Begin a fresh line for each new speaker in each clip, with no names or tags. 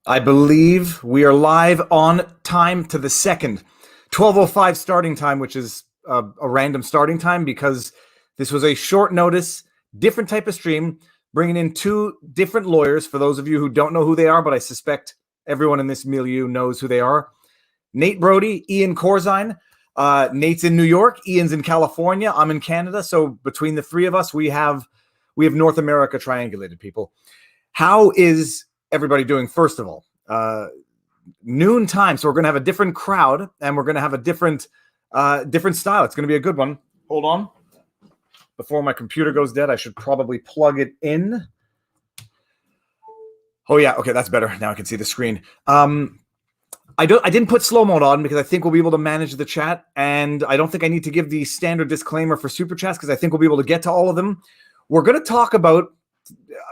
I believe we are live on time to the second. 12:05 starting time, which is a random starting time because this was a short notice, different type of stream, bringing in two different lawyers. For those of you who don't know who they are, but I suspect everyone in this milieu knows who they are. Nate Broady, Ian Corzine. Nate's in New York, Ian's in California, I'm in Canada. So between the three of us, we have North America triangulated, people. How is everybody doing? First of all, noon time, so we're going to have a different crowd and we're going to have a different style. It's going to be a good one. Hold on, before my computer goes dead, I should probably plug it in. Oh yeah, okay, that's better. Now I can see the screen. I didn't put slow mode on because I think we'll be able to manage the chat, and I don't think I need to give the standard disclaimer for super chats because I think we'll be able to get to all of them. We're going to talk about.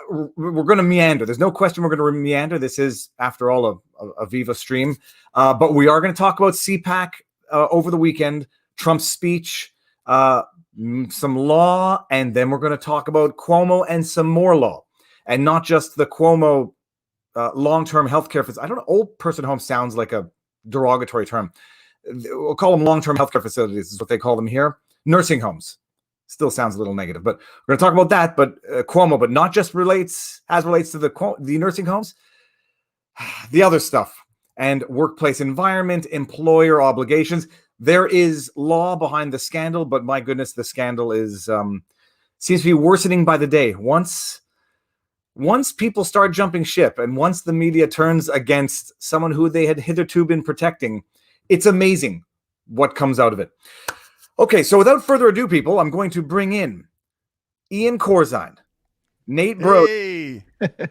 We're going to meander. There's no question we're going to meander. This is, after all, a Viva stream. But we are going to talk about CPAC over the weekend, Trump's speech, some law, and then we're going to talk about Cuomo and some more law. And not just the Cuomo long-term healthcare facilities. I don't know. Old person home sounds like a derogatory term. We'll call them long-term healthcare facilities is what they call them here. Nursing homes. Still sounds a little negative, but we're going to talk about that. But Cuomo, but not just relates to the nursing homes, the other stuff and workplace environment, employer obligations. There is law behind the scandal, but my goodness, the scandal is seems to be worsening by the day. Once people start jumping ship, and once the media turns against someone who they had hitherto been protecting, it's amazing what comes out of it. Okay, so without further ado, people, I'm going to bring in Ian Corzine, Nate Broady.
Hey.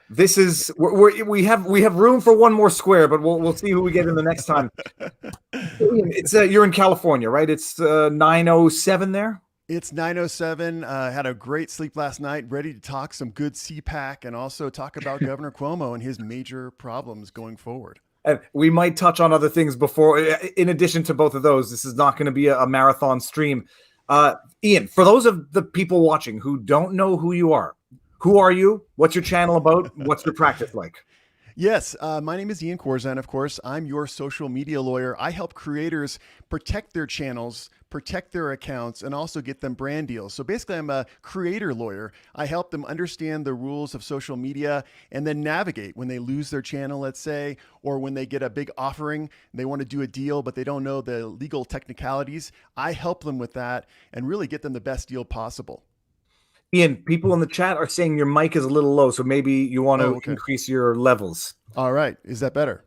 This is we have room for one more square, but we'll see who we get in the next time. It's you're in California, right? It's 9:07 there.
It's 9:07. Had a great sleep last night. Ready to talk some good CPAC and also talk about Governor Cuomo and his major problems going forward.
And we might touch on other things before, in addition to both of those. This is not going to be a marathon stream. Ian, for those of the people watching who don't know who you are, who are you? What's your channel about? What's your practice like?
Yes, my name is Ian Corzine, of course. I'm your social media lawyer. I help creators protect their channels, protect their accounts, and also get them brand deals. So basically, I'm a creator lawyer. I help them understand the rules of social media and then navigate when they lose their channel, let's say, or when they get a big offering, they want to do a deal, but they don't know the legal technicalities. I help them with that and really get them the best deal possible.
Ian, people in the chat are saying your mic is a little low, so maybe you want to increase your levels.
All right. Is that better?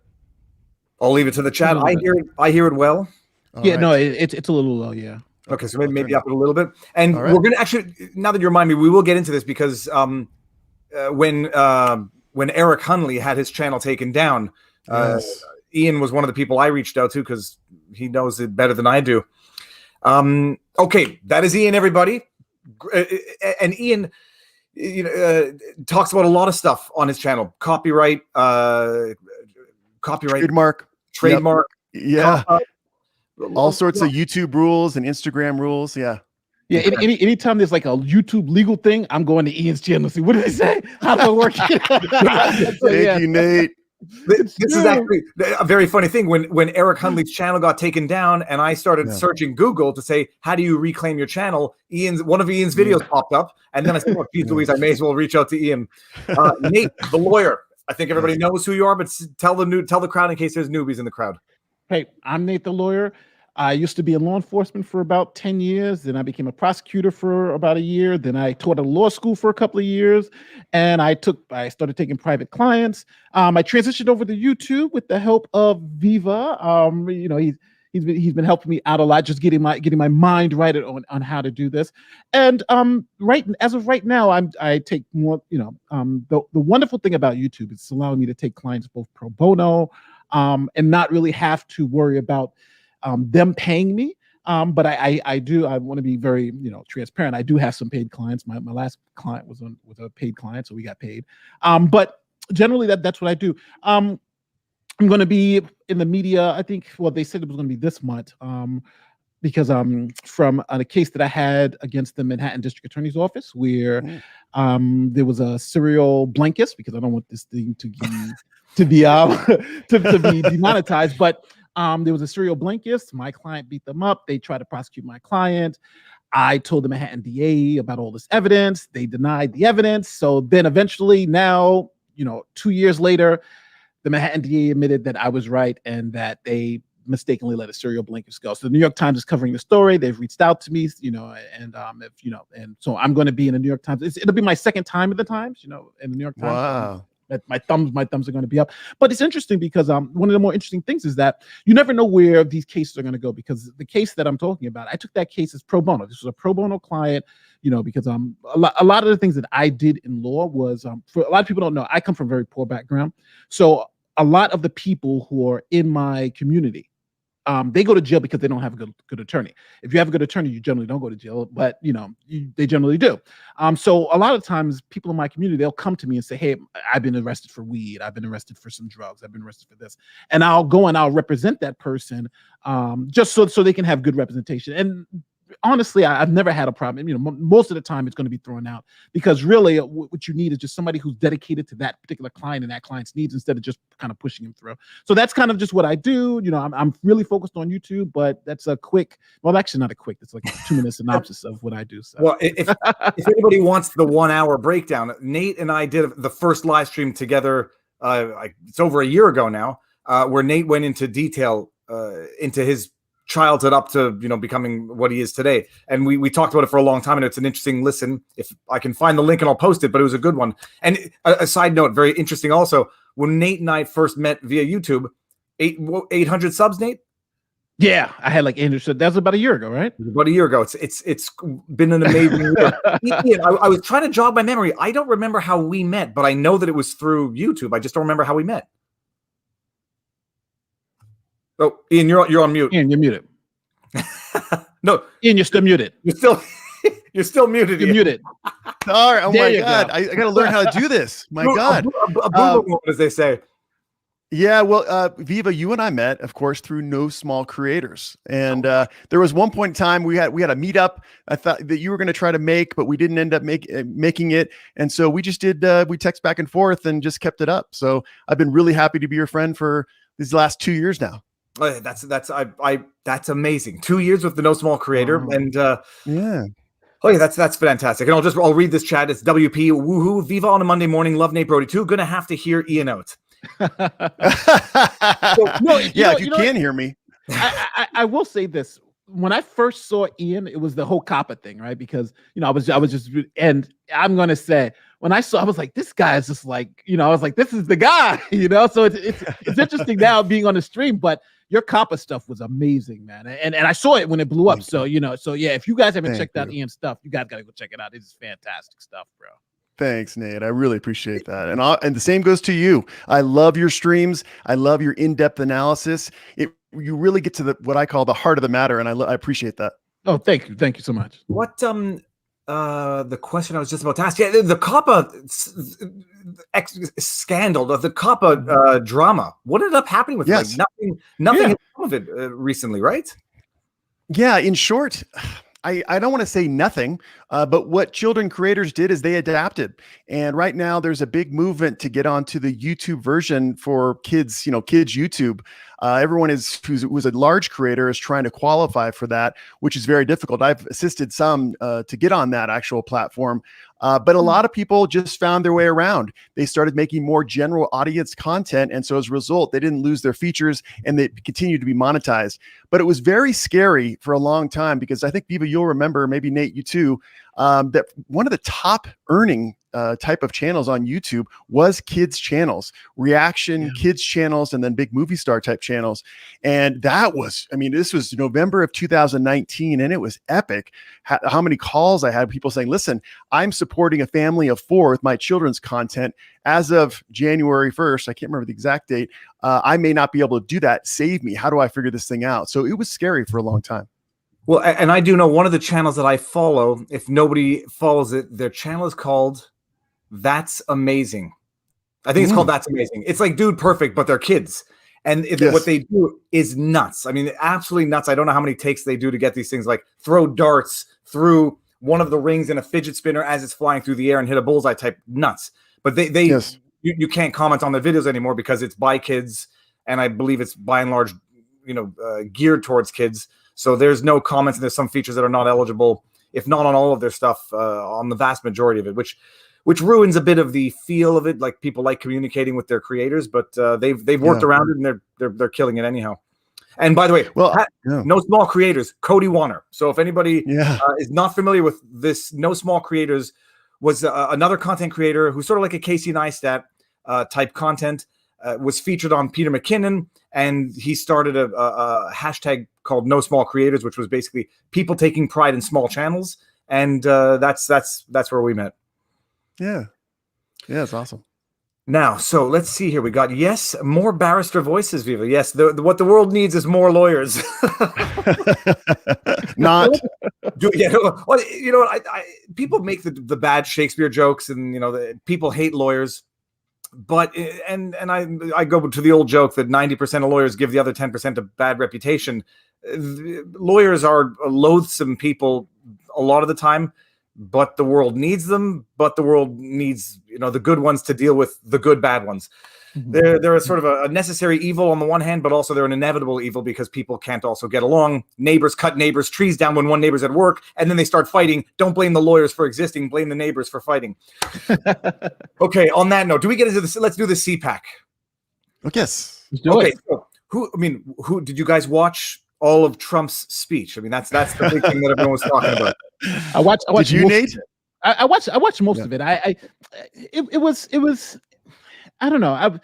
I'll leave it to the chat. I hear it well.
Yeah, no, it's a little low, yeah.
Okay, so maybe up it a little bit. And we're going to actually, now that you remind me, we will get into this because when Eric Hunley had his channel taken down, Ian was one of the people I reached out to because he knows it better than I do. Okay, that is Ian, everybody. And Ian, talks about a lot of stuff on his channel: copyright,
trademark,
yep.
All sorts of YouTube rules and Instagram rules. Yeah.
Anytime there's like a YouTube legal thing, I'm going to Ian's channel to see what did they say, how do I work it.
Thank you, Nate.
This is actually a very funny thing. When Eric Hunley's channel got taken down and I started searching Google to say, how do you reclaim your channel? One of Ian's videos popped up. And then I said, geez Louise, I may as well reach out to Ian. Nate, the lawyer. I think everybody knows who you are, but tell the crowd in case there's newbies in the crowd.
Hey, I'm Nate, the lawyer. I used to be in law enforcement for about 10 years. Then I became a prosecutor for about a year. Then I taught at a law school for a couple of years. And I started taking private clients. I transitioned over to YouTube with the help of Viva. He's been helping me out a lot, just getting my mind right on how to do this. And as of right now, I take more, the wonderful thing about YouTube is it's allowing me to take clients both pro bono and not really have to worry about them paying me. But I want to be very, transparent. I do have some paid clients. My last client was a paid client, so we got paid. But generally that's what I do. I'm going to be in the media. I think, they said it was going to be this month. because from a case that I had against the Manhattan District Attorney's Office, where there was a serial blankist, because I don't want this thing to be to be demonetized, but there was a serial blankist. My client beat them up. They tried to prosecute my client. I told the Manhattan DA about all this evidence. They denied the evidence. So then eventually, now, 2 years later, the Manhattan DA admitted that I was right and that they mistakenly let a serial blankist go. So the New York Times is covering the story. They've reached out to me, and so I'm going to be in the New York Times. It'll be my second time at the Times, in the New York Times.
Wow.
My thumbs are going to be up. But it's interesting because one of the more interesting things is that you never know where these cases are going to go, because the case that I'm talking about, I took that case as pro bono. This was a pro bono client, because a lot of the things that I did in law was, for a lot of people don't know, I come from a very poor background. So a lot of the people who are in my community, they go to jail because they don't have a good attorney. If you have a good attorney, you generally don't go to jail, but they generally do. So a lot of times people in my community, they'll come to me and say, hey, I've been arrested for weed. I've been arrested for some drugs. I've been arrested for this. And I'll go and I'll represent that person just so they can have good representation. And honestly, I've never had a problem. Most of the time it's going to be thrown out, because really what you need is just somebody who's dedicated to that particular client and that client's needs, instead of just kind of pushing him through. So that's kind of just what I do. I'm really focused on YouTube, but that's actually not a quick, it's like a 2-minute synopsis of what I do. So.
Well, if anybody wants the 1 hour breakdown, Nate and I did the first live stream together. It's over a year ago now, where Nate went into detail into his childhood up to becoming what he is today, and we talked about it for a long time, and it's an interesting listen. If I can find the link and I'll post it, but it was a good one. And a side note, very interesting also, when Nate and I first met via YouTube, 800 subs, Nate.
Yeah, I had like 800. That was about a year ago, right?
About a year ago. It's been an amazing year. Ian, I was trying to jog my memory. I don't remember how we met, but I know that it was through YouTube. I just don't remember how we met. Oh, Ian, you're on mute.
Ian, you're muted.
No,
Ian, you're still muted.
You're still muted.
You're muted.
All right. Oh
There
my
you
God.
go.
I got to learn how to do this. My God.
A boomer, as they say.
Yeah, well, Viva, you and I met, of course, through No Small Creators, and there was one point in time we had a meetup. I thought that you were going to try to make, but we didn't end up making it, and so we just did. We text back and forth and just kept it up. So I've been really happy to be your friend for these last 2 years now. That's amazing. 2 years with the No Small Creator, and yeah.
Oh yeah, that's fantastic. And I'll read this chat. It's WP woohoo Viva on a Monday morning. Love Nate Broady too. Gonna have to hear Ian out.
So, if you can hear me,
I will say this. When I first saw Ian, it was the whole COPPA thing, right? Because I was just, and I'm gonna say, when I was like, this guy is just like, I was like, this is the guy, So it's interesting now being on the stream, but your COPPA stuff was amazing, man. And I saw it when it blew up. So so yeah, if you guys haven't checked out Ian's stuff, you guys gotta go check it out. It's fantastic stuff, bro.
Thanks, Nate. I really appreciate that. And the same goes to you. I love your streams. I love your in-depth analysis. You really get to what I call the heart of the matter, and I appreciate that.
Oh, thank you. Thank you so much.
What the question I was just about to ask, the COPPA scandal, the COPPA drama. What ended up happening with it? Like nothing of it recently, right?
Yeah, in short, I don't want to say nothing, but what children creators did is they adapted. And right now there's a big movement to get onto the YouTube version for kids, kids YouTube. Everyone who's a large creator is trying to qualify for that, which is very difficult. I've assisted some to get on that actual platform. But a lot of people just found their way around. They started making more general audience content. And so as a result, they didn't lose their features and they continued to be monetized. But it was very scary for a long time, because I think, Viva, you'll remember, maybe Nate, you too, that one of the top earning type of channels on YouTube was kids channels, reaction kids channels, and then big movie star type channels. And that was, this was November of 2019, and it was epic. How many calls I had, people saying, listen, I'm supporting a family of 4 with my children's content. As of January 1st, I can't remember the exact date, I may not be able to do that. Save me. How do I figure this thing out? So it was scary for a long time.
Well, and I do know one of the channels that I follow, if nobody follows it, their channel is called That's Amazing. I think it's called That's Amazing. It's like Dude Perfect, but they're kids. And what they do is nuts. I mean, absolutely nuts. I don't know how many takes they do to get these things, like throw darts through one of the rings in a fidget spinner as it's flying through the air and hit a bullseye type nuts. But you can't comment on the videos anymore because it's by kids. And I believe it's by and large, geared towards kids. So there's no comments, and there's some features that are not eligible, if not on all of their stuff, on the vast majority of it, which ruins a bit of the feel of it. Like, people like communicating with their creators, but they've worked around it, and they're killing it anyhow. And by the way, No Small Creators, Cody Warner. So if anybody is not familiar with this, No Small Creators was another content creator who's sort of like a Casey Neistat type content, was featured on Peter McKinnon, and he started a hashtag called No Small Creators, which was basically people taking pride in small channels. And that's where we met.
Yeah. Yeah, it's awesome.
Now, so let's see here. We got, more barrister voices, Viva. Yes, what the world needs is more lawyers.
Not.
People make the bad Shakespeare jokes, and people hate lawyers. But and I go to the old joke that 90% of lawyers give the other 10% a bad reputation. Lawyers are loathsome people a lot of the time. But the world needs them. But the world needs, the good ones to deal with the good bad ones. Mm-hmm. They're a sort of a necessary evil on the one hand, but also they're an inevitable evil because people can't also get along. Neighbors cut neighbors' trees down when one neighbor's at work, and then they start fighting. Don't blame the lawyers for existing. Blame the neighbors for fighting. Okay. On that note, do we get into this? Let's do the CPAC.
Yes.
Okay. So who did you guys watch? All of Trump's speech. I mean, that's the big thing that everyone was talking about.
I watched.
Did you, Nate?
I watched most of it. It was. I don't know.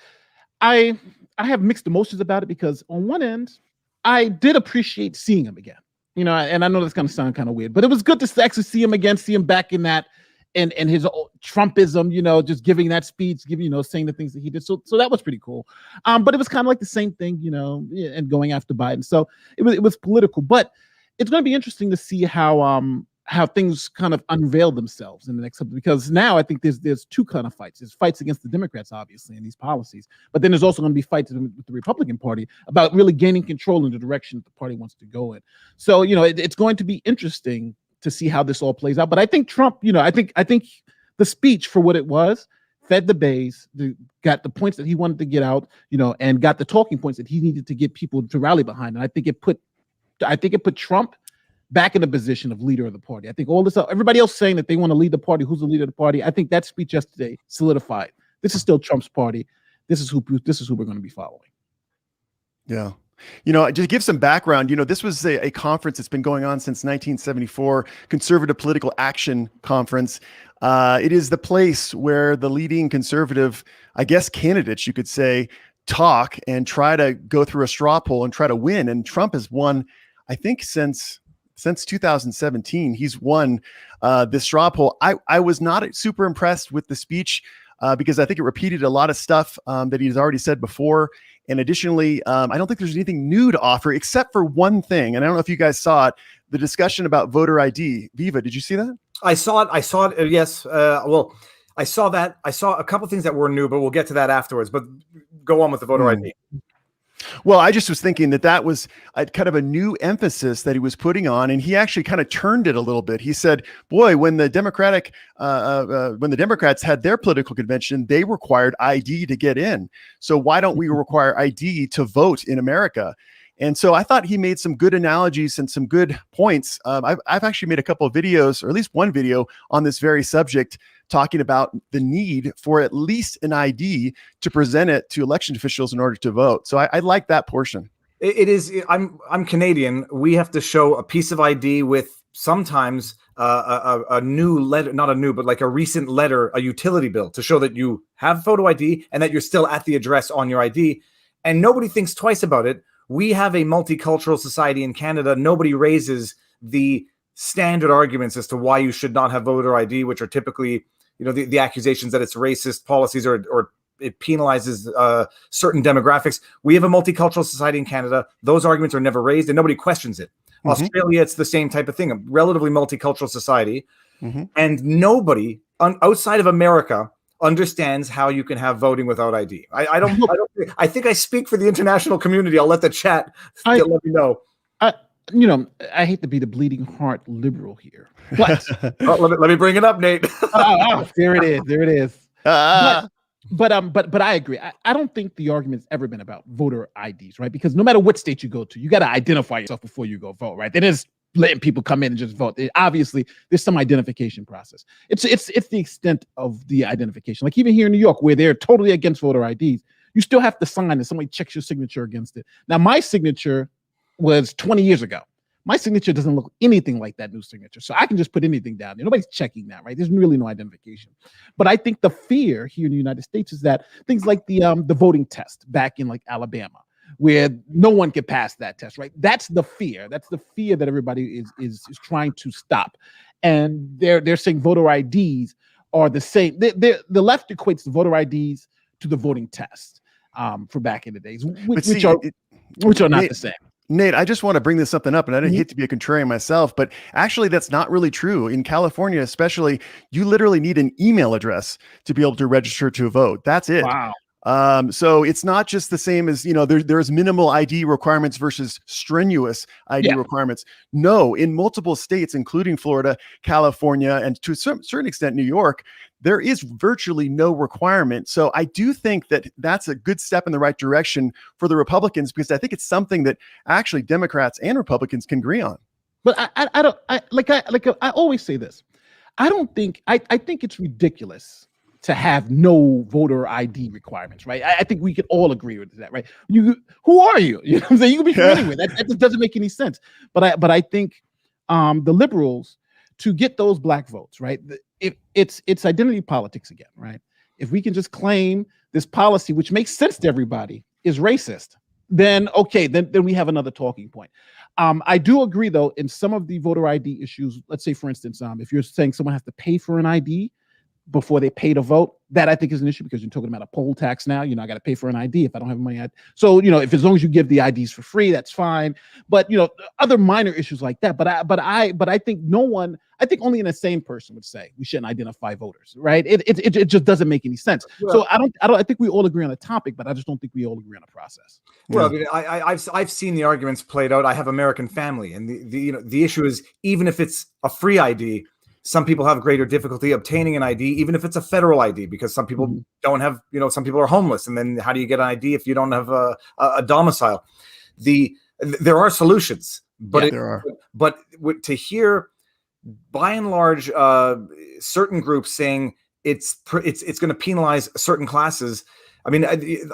I have mixed emotions about it because on one end, I did appreciate seeing him again. And I know that's going to sound kind of weird, but it was good to actually see him again, see him back in that, and his Trumpism, just giving that speech, saying the things that he did. So that was pretty cool. But it was kind of like the same thing, and going after Biden. So it was political, but it's going to be interesting to see how things kind of unveil themselves in the next couple, because now I think there's two kind of fights. There's fights against the Democrats, obviously, in these policies, but then there's also going to be fights with the Republican Party about really gaining control in the direction that the party wants to go in. So, it's going to be interesting to see how this all plays out. But I think Trump, I think the speech, for what it was, fed the base, got the points that he wanted to get out, and got the talking points that he needed to get people to rally behind. And I think it put Trump back in the position of leader of the party. I think everybody else saying that they want to lead the party, who's the leader of the party, I think that speech yesterday solidified. This is still Trump's party. This is who we're going to be following.
Yeah. Just to give some background, this was a conference that's been going on since 1974, Conservative Political Action Conference. It is the place where the leading conservative, I guess, candidates, you could say, talk and try to go through a straw poll and try to win. And Trump has won, I think, since 2017, he's won this straw poll. I was not super impressed with the speech because I think it repeated a lot of stuff that he's already said before. And additionally, I don't think there's anything new to offer except for one thing. And I don't know if you guys saw it, the discussion about voter ID. Viva, did you see that?
I saw it. Yes. I saw that. I saw a couple things that were new, but we'll get to that afterwards. But go on with the voter ID.
Well, I just was thinking that was kind of a new emphasis that he was putting on, and he actually kind of turned it a little bit. He said, boy, when the Democrats had their political convention, they required ID to get in. So why don't we require ID to vote in America? And so I thought he made some good analogies and some good points. I've actually made a couple of videos, or at least one video, on this very subject, talking about the need for at least an ID to present it to election officials in order to vote. So I like that portion.
It is. I'm Canadian. We have to show a piece of ID with sometimes a new letter, not a new, but like a recent letter, a utility bill, to show that you have photo ID and that you're still at the address on your ID. And nobody thinks twice about it. We have a multicultural society in Canada. Nobody raises the standard arguments as to why you should not have voter ID, which are typically, the accusations that it's racist policies or it penalizes certain demographics. We have a multicultural society in Canada. Those arguments are never raised and nobody questions it. Mm-hmm. Australia, it's the same type of thing, a relatively multicultural society. Mm-hmm. And nobody outside of America understands how you can have voting without ID. I think I speak for the international community. I'll let the chat let me know.
I hate to be the bleeding heart liberal here, but
let me bring it up, Nate.
There it is. But I agree. I don't think the argument's ever been about voter IDs, right? Because no matter what state you go to, you got to identify yourself before you go vote, right? They just letting people come in and just vote. Obviously, there's some identification process. It's the extent of the identification. Like even here in New York, where they're totally against voter IDs, you still have to sign and somebody checks your signature against it. Now, my signature was 20 years ago. My signature doesn't look anything like that new signature. So I can just put anything down there. Nobody's checking that, right? There's really no identification. But I think the fear here in the United States is that things like the voting test back in like Alabama, where no one could pass that test, right? That's the fear. That's the fear that everybody is trying to stop. And they're saying voter IDs are the same. The left equates the voter IDs to the voting test for back in the days, which are not the same.
Nate, I just want to bring this something up, and I didn't hate to be a contrarian myself, but actually that's not really true. In California, especially, you literally need an email address to be able to register to vote. That's it.
Wow.
So it's not just the same as, there's minimal ID requirements versus strenuous ID requirements. No, in multiple states, including Florida, California, and to a certain extent, New York, there is virtually no requirement. So I do think that that's a good step in the right direction for the Republicans, because I think it's something that actually Democrats and Republicans can agree on.
But I always say this. I think it's ridiculous to have no voter ID requirements, right? I think we could all agree with that, right? Who are you? You know what I'm saying? You can be from anywhere. That just doesn't make any sense. But I think the liberals, to get those black votes, right? It's identity politics again, right? If we can just claim this policy, which makes sense to everybody, is racist, then okay, then we have another talking point. I do agree, though, in some of the voter ID issues. Let's say, for instance, if you're saying someone has to pay for an ID before they pay to vote, that I think is an issue, because you're talking about a poll tax now. I got to pay for an ID if I don't have money. So, if as long as you give the IDs for free, that's fine. But, other minor issues like that. But I think I think only an insane person would say we shouldn't identify voters, right? It just doesn't make any sense. Well, so I think we all agree on the topic, but I just don't think we all agree on the process.
Well, I've seen the arguments played out. I have American family, and the issue is, even if it's a free ID, some people have greater difficulty obtaining an ID, even if it's a federal ID, because some people don't have, some people are homeless. And then how do you get an ID if you don't have a domicile? There are solutions, but
there are. But
to hear, by and large, certain groups saying it's going to penalize certain classes. I mean,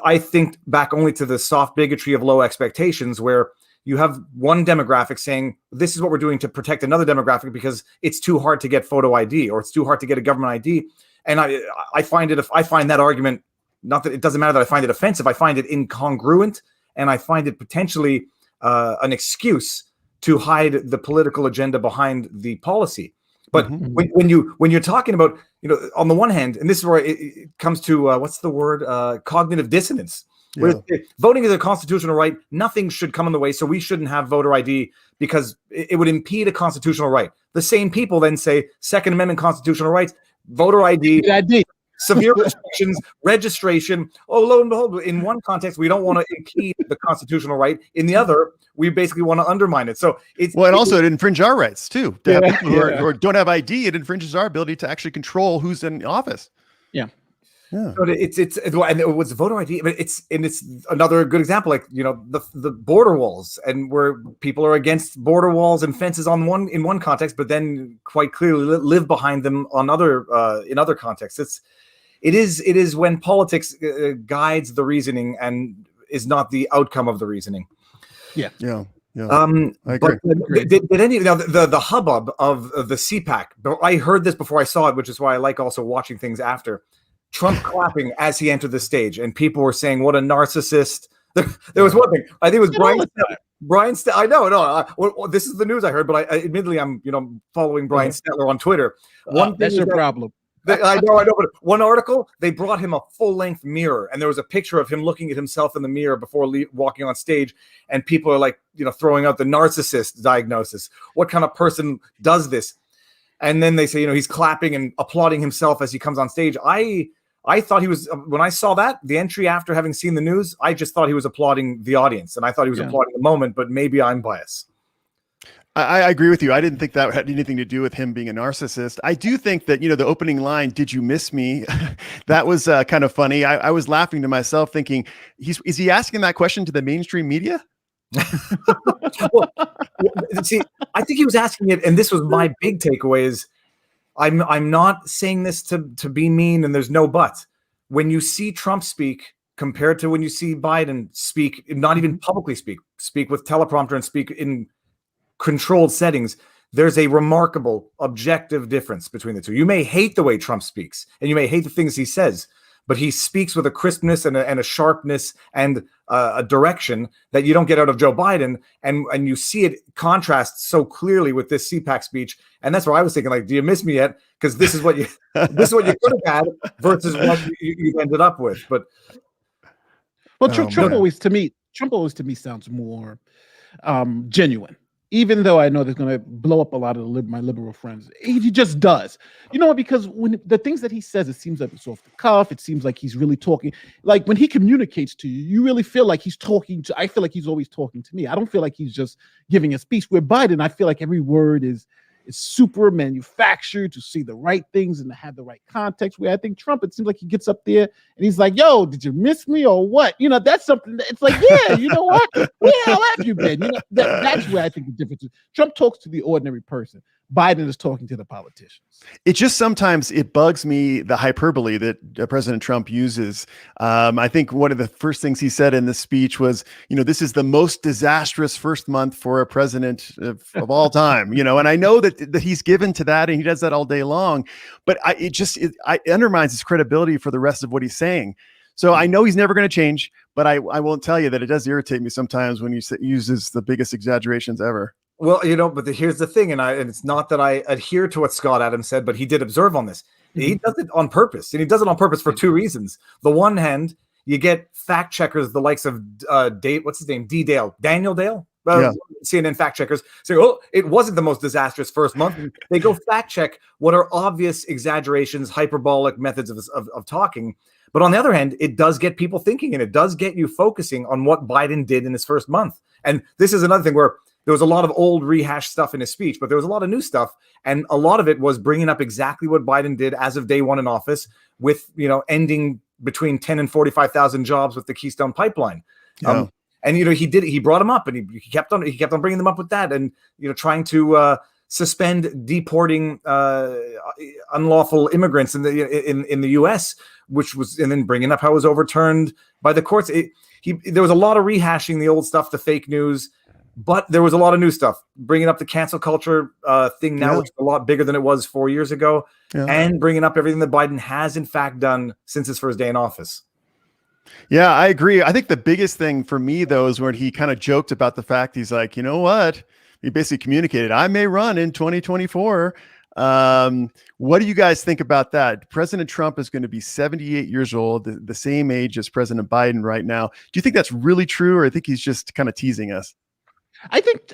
I think back only to the soft bigotry of low expectations, where you have one demographic saying this is what we're doing to protect another demographic because it's too hard to get photo ID, or it's too hard to get a government ID. And I find that argument, not that it doesn't matter that I find it offensive, I find it incongruent, and I find it potentially an excuse to hide the political agenda behind the policy. But when you're talking about, on the one hand, and this is where it comes to what's the word, cognitive dissonance. Yeah. Voting is a constitutional right. Nothing should come in the way, so we shouldn't have voter ID because it would impede a constitutional right. The same people then say Second Amendment constitutional rights, voter ID, severe restrictions, registration. Oh, lo and behold, in one context, we don't want to impede the constitutional right. In the other, we basically want to undermine it. So it
infringes our rights too. To have people who don't have ID, it infringes our ability to actually control who's in office.
Yeah.
Yeah.
So and it was voter ID, but it's another good example, like the border walls, and where people are against border walls and fences in one context, but then quite clearly live behind them on in other contexts. It is when politics guides the reasoning and is not the outcome of the reasoning.
Yeah.
I agree. Did any the hubbub of the CPAC? I heard this before I saw it, which is why I like also watching things after. Trump clapping as he entered the stage, and people were saying, "What a narcissist!" There was one thing. I think it was Brian. I know. This is the news I heard, but admittedly, I'm following Brian Stetler on Twitter.
That's your problem.
I know. But one article, they brought him a full-length mirror, and there was a picture of him looking at himself in the mirror before walking on stage. And people are like, throwing out the narcissist diagnosis. What kind of person does this? And then they say, he's clapping and applauding himself as he comes on stage. I thought he was, when I saw that, the entry after having seen the news, I just thought he was applauding the audience, and I thought he was applauding the moment, but maybe I'm biased.
I agree with you. I didn't think that had anything to do with him being a narcissist. I do think that, the opening line, "Did you miss me?" That was kind of funny. I was laughing to myself thinking, is he asking that question to the mainstream media?
Well, see, I think he was asking it, and this was my big takeaway is, I'm not saying this to be mean, and there's no but. When you see Trump speak compared to when you see Biden speak, not even publicly speak with teleprompter and speak in controlled settings, there's a remarkable objective difference between the two. You may hate the way Trump speaks, and you may hate the things he says, but he speaks with a crispness and a sharpness and a direction that you don't get out of Joe Biden. And you see it contrast so clearly with this CPAC speech. And that's where I was thinking, like, do you miss me yet? Because this is what you could have had versus what you ended up with. But
Trump always to me sounds more genuine. Even though I know that's going to blow up a lot of my liberal friends, he just does. You know what? Because when the things that he says, it seems like it's off the cuff. It seems like he's really talking. Like when he communicates to you, you really feel like he's talking to. I feel like he's always talking to me. I don't feel like he's just giving a speech. Where Biden, I feel like every word is super manufactured to see the right things and to have the right context. Where I think Trump, it seems like he gets up there and he's like, "Yo, did you miss me or what?" That's something that it's like, yeah, you know what? Where the hell have you been? That's where I think the difference is. Trump talks to the ordinary person. Biden is talking to the politicians.
It just sometimes it bugs me, the hyperbole that President Trump uses. I think one of the first things he said in the speech was, this is the most disastrous first month for a president of all time, and I know that he's given to that and he does that all day long, but it undermines his credibility for the rest of what he's saying. So I know he's never going to change, but I won't tell you that it does irritate me sometimes when he uses the biggest exaggerations ever.
Well, but here's the thing, and it's not that I adhere to what Scott Adams said, but he did observe on this. He does it on purpose, and he does it on purpose for two reasons. The one hand, you get fact checkers, the likes of Daniel Dale, CNN fact checkers, say, "Oh, it wasn't the most disastrous first month." And they go fact check what are obvious exaggerations, hyperbolic methods of talking. But on the other hand, it does get people thinking, and it does get you focusing on what Biden did in his first month. And this is another thing where there was a lot of old rehashed stuff in his speech, but there was a lot of new stuff. And a lot of it was bringing up exactly what Biden did as of day one in office with, ending between 10 and 45,000 jobs with the Keystone Pipeline.
Yeah.
And, he brought them up, and he kept on bringing them up with that, and, trying to suspend deporting unlawful immigrants in the U.S., which was, and then bringing up how it was overturned by the courts. There was a lot of rehashing the old stuff, the fake news. But there was a lot of new stuff, bringing up the cancel culture thing now, which is a lot bigger than it was 4 years ago, and bringing up everything that Biden has, in fact, done since his first day in office.
Yeah, I agree. I think the biggest thing for me, though, is when he kind of joked about the fact he's like, you know what? He basically communicated, I may run in 2024. What do you guys think about that? President Trump is going to be 78 years old, the same age as President Biden right now. Do you think that's really true, or I think he's just kind of teasing us?
I think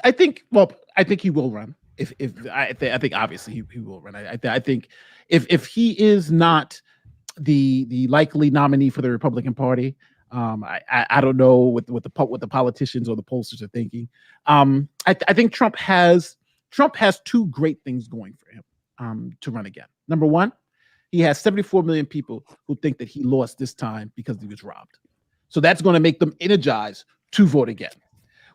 he will run. I think obviously he will run. I think if he is not the likely nominee for the Republican Party, I don't know what the politicians or the pollsters are thinking. I think Trump has two great things going for him to run again. Number one, he has 74 million people who think that he lost this time because he was robbed. So that's going to make them energized to vote again.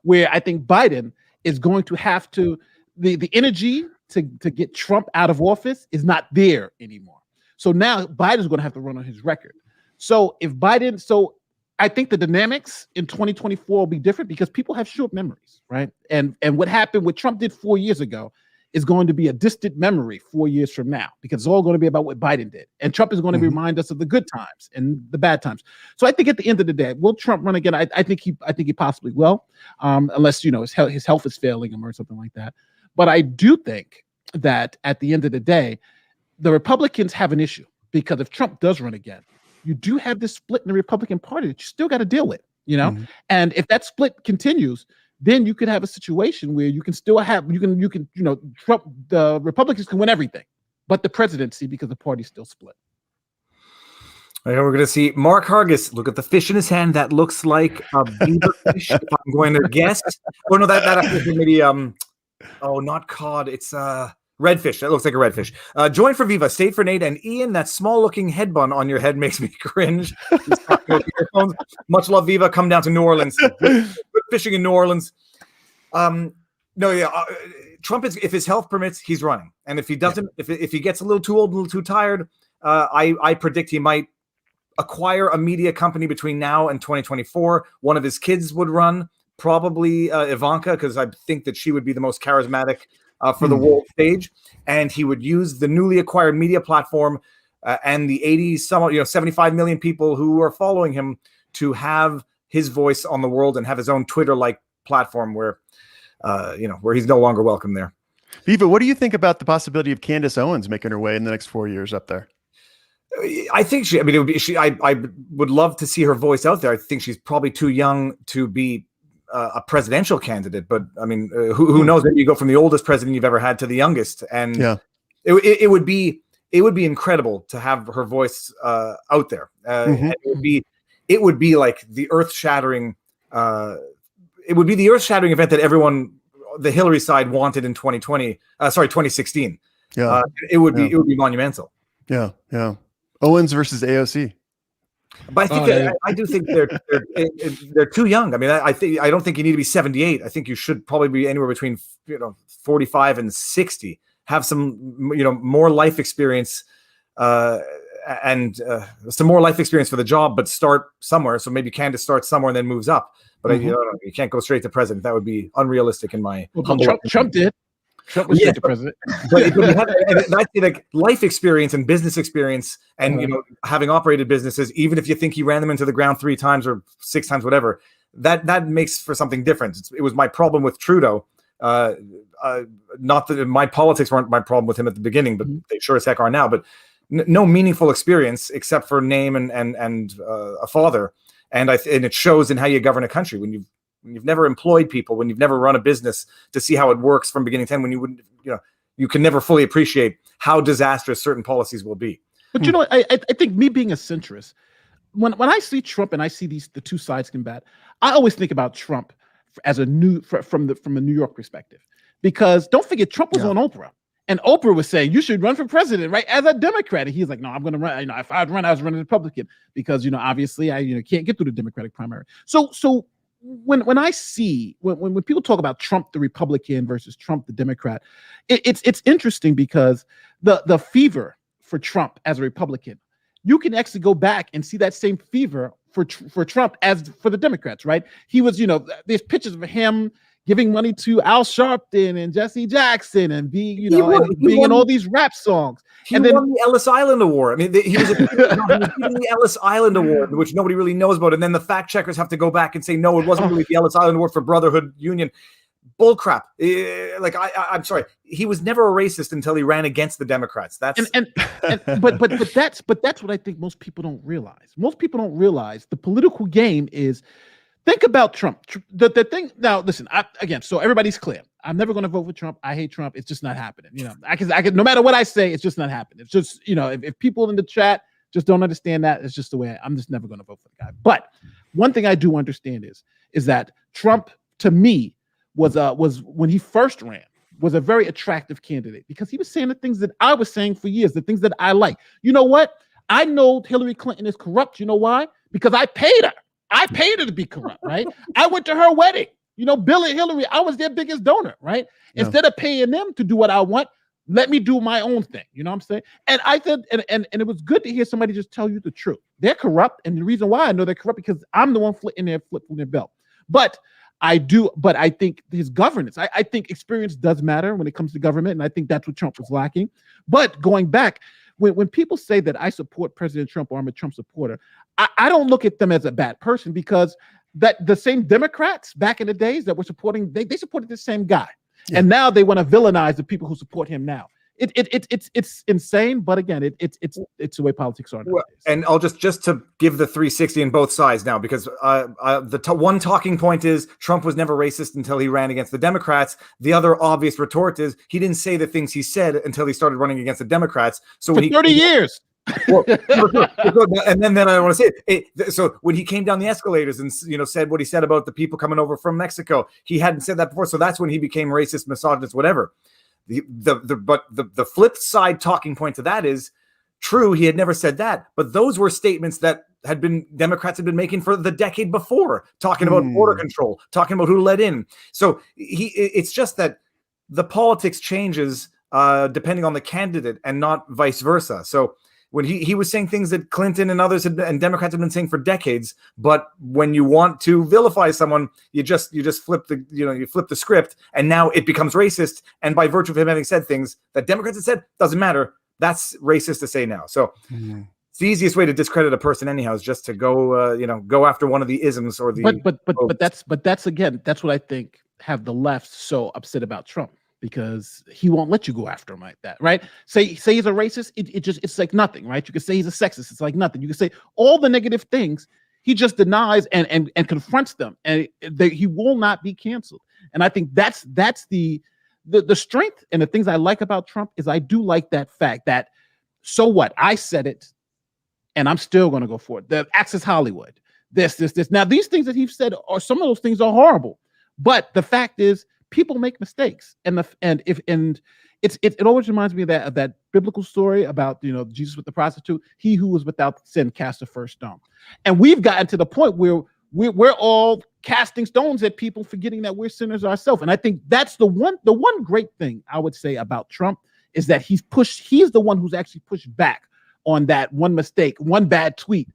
Where I think Biden is going to have to, the energy to get Trump out of office is not there anymore. So now Biden's going to have to run on his record. So I think the dynamics in 2024 will be different because people have short memories, right? And what happened, what Trump did 4 years ago is going to be a distant memory 4 years from now because it's all going to be about what Biden did. And Trump is going to remind us of the good times and the bad times. So I think at the end of the day, will Trump run again? I think he possibly will, unless, his health is failing him or something like that. But I do think that at the end of the day, the Republicans have an issue because if Trump does run again, you do have this split in the Republican Party that you still got to deal with, And if that split continues, then you could have a situation where you can still have, Trump, the Republicans can win everything, but the presidency because the party's still split.
And we're going to see Mark Hargis. Look at the fish in his hand. That looks like a beaver fish. If I'm going to guess. Oh no, that actually maybe oh, not cod. It's redfish. That looks like a redfish. Join for Viva. Stayed for Nate and Ian. That small-looking head bun on your head makes me cringe. Much love, Viva. Come down to New Orleans. Good fishing in New Orleans. Trump is, if his health permits, he's running. And if he doesn't, if he gets a little too old, a little too tired, I predict he might acquire a media company between now and 2024. One of his kids would run, probably Ivanka, because I think that she would be the most charismatic for the world stage. And he would use the newly acquired media platform and the 75 million people who are following him to have his voice on the world and have his own Twitter-like platform where he's no longer welcome there.
Viva, what do you think about the possibility of Candace Owens making her way in the next 4 years up there?
I think it would be. I would love to see her voice out there. I think she's probably too young to be a presidential candidate. But I mean, who knows? Maybe you go from the oldest president you've ever had to the youngest, and it would be incredible to have her voice out there. And it would be like the earth-shattering. It would be the earth-shattering event that everyone, the Hillary side, wanted in 2016. Yeah, it would be monumental.
Yeah. Owens versus AOC.
But I think I do think they're too young. I mean, I don't think you need to be 78. I think you should probably be anywhere between 45 and 60. Have some more life experience and some more life experience for the job, but start somewhere. So maybe Candace starts somewhere and then moves up. But you can't go straight to president. That would be unrealistic in my.
Well, Trump did. Trump was straight to president.
But I'd say like life experience and business experience, and having operated businesses, even if you think he ran them into the ground 3 times or 6 times, whatever, that makes for something different. It was my problem with Trudeau. Not that my politics weren't my problem with him at the beginning, but they sure as heck are now. But no meaningful experience except for name and a father, and it shows in how you govern a country when you've never employed people, when you've never run a business to see how it works from beginning to end, when you wouldn't, you can never fully appreciate how disastrous certain policies will be.
But I think me being a centrist, when I see Trump and I see the two sides combat, I always think about Trump as from a New York perspective, because don't forget Trump was on Oprah, and Oprah was saying you should run for president, right, as a Democrat, and he's like, no, I'm going to run. If I'd run, I was running Republican because obviously I can't get through the Democratic primary. So when I see when people talk about Trump the Republican versus Trump the Democrat, it's interesting because the fever for Trump as a Republican, you can actually go back and see that same fever for Trump as for the Democrats, right? He was, there's pictures of him giving money to Al Sharpton and Jesse Jackson and being in all these rap songs.
He won the Ellis Island Award. I mean, he was given the Ellis Island Award, which nobody really knows about. And then the fact checkers have to go back and say, no, it wasn't really the Ellis Island Award for Brotherhood Union. Bullcrap. I'm sorry. He was never a racist until he ran against the Democrats. But that's what I think most people don't realize. Most people don't realize the political game is. Think about Trump. The thing now. Listen, so everybody's clear. I'm never going to vote for Trump. I hate Trump. It's just not happening. I can. No matter what I say, it's just not happening. It's just if people in the chat just don't understand that, it's just the way I'm just never going to vote for the guy. But one thing I do understand is that Trump, to me, was when he first ran, was a very attractive candidate because he was saying the things that I was saying for years, the things that I like. You know what? I know Hillary Clinton is corrupt. You know why? Because I paid her. I paid her to be corrupt, right? I went to her wedding. Bill and Hillary, I was their biggest donor, right? Yeah. Instead of paying them to do what I want, let me do my own thing. You know what I'm saying? And I said, and it was good to hear somebody just tell you the truth. They're corrupt, and the reason why I know they're corrupt because I'm the one flipping their belt. But I think his governance, I think experience does matter when it comes to government, and I think that's what Trump was lacking. But going back, when people say that I support President Trump or I'm a Trump supporter, I don't look at them as a bad person because that the same Democrats back in the days that were supporting, they supported the same guy. Yeah. And now they want to villainize the people who support him now. It's insane, but again, it's the way politics are nowadays. And I'll just to give the 360 in both sides now, because one talking point is Trump was never racist until he ran against the Democrats. The other obvious retort is he didn't say the things he said until he started running against the Democrats. So
for 30 years.
Well, and then I want to say it. So when he came down the escalators and said what he said about the people coming over from Mexico, he hadn't said that before. So that's when he became racist, misogynist, whatever. But the flip side talking point to that is true. He had never said that, but those were statements that Democrats had been making for the decade before, talking about border control, talking about who let in. So it's just that the politics changes depending on the candidate and not vice versa. So when he was saying things that Clinton and others and Democrats have been saying for decades, but when you want to vilify someone, you just flip the script, and now it becomes racist. And by virtue of him having said things that Democrats have said, doesn't matter. That's racist to say now. So it's the easiest way to discredit a person anyhow is just to go after one of the isms or the.
But that's what I think have the left so upset about Trump. Because he won't let you go after him like that, right? Say he's a racist, it's like nothing, right? You can say he's a sexist, it's like nothing. You can say all the negative things, he just denies and confronts them, and he will not be canceled. And I think that's the strength and the things I like about Trump is I do like that fact that so what? I said it, and I'm still going to go for it. The Access Hollywood, this. Now these things that he said are some of those things are horrible, but the fact is. People make mistakes, and it always reminds me of that biblical story about Jesus with the prostitute. He who was without sin cast the first stone, and we've gotten to the point where we're all casting stones at people, forgetting that we're sinners ourselves. And I think that's the one great thing I would say about Trump is that he's the one who's actually pushed back on that one mistake, one bad tweet,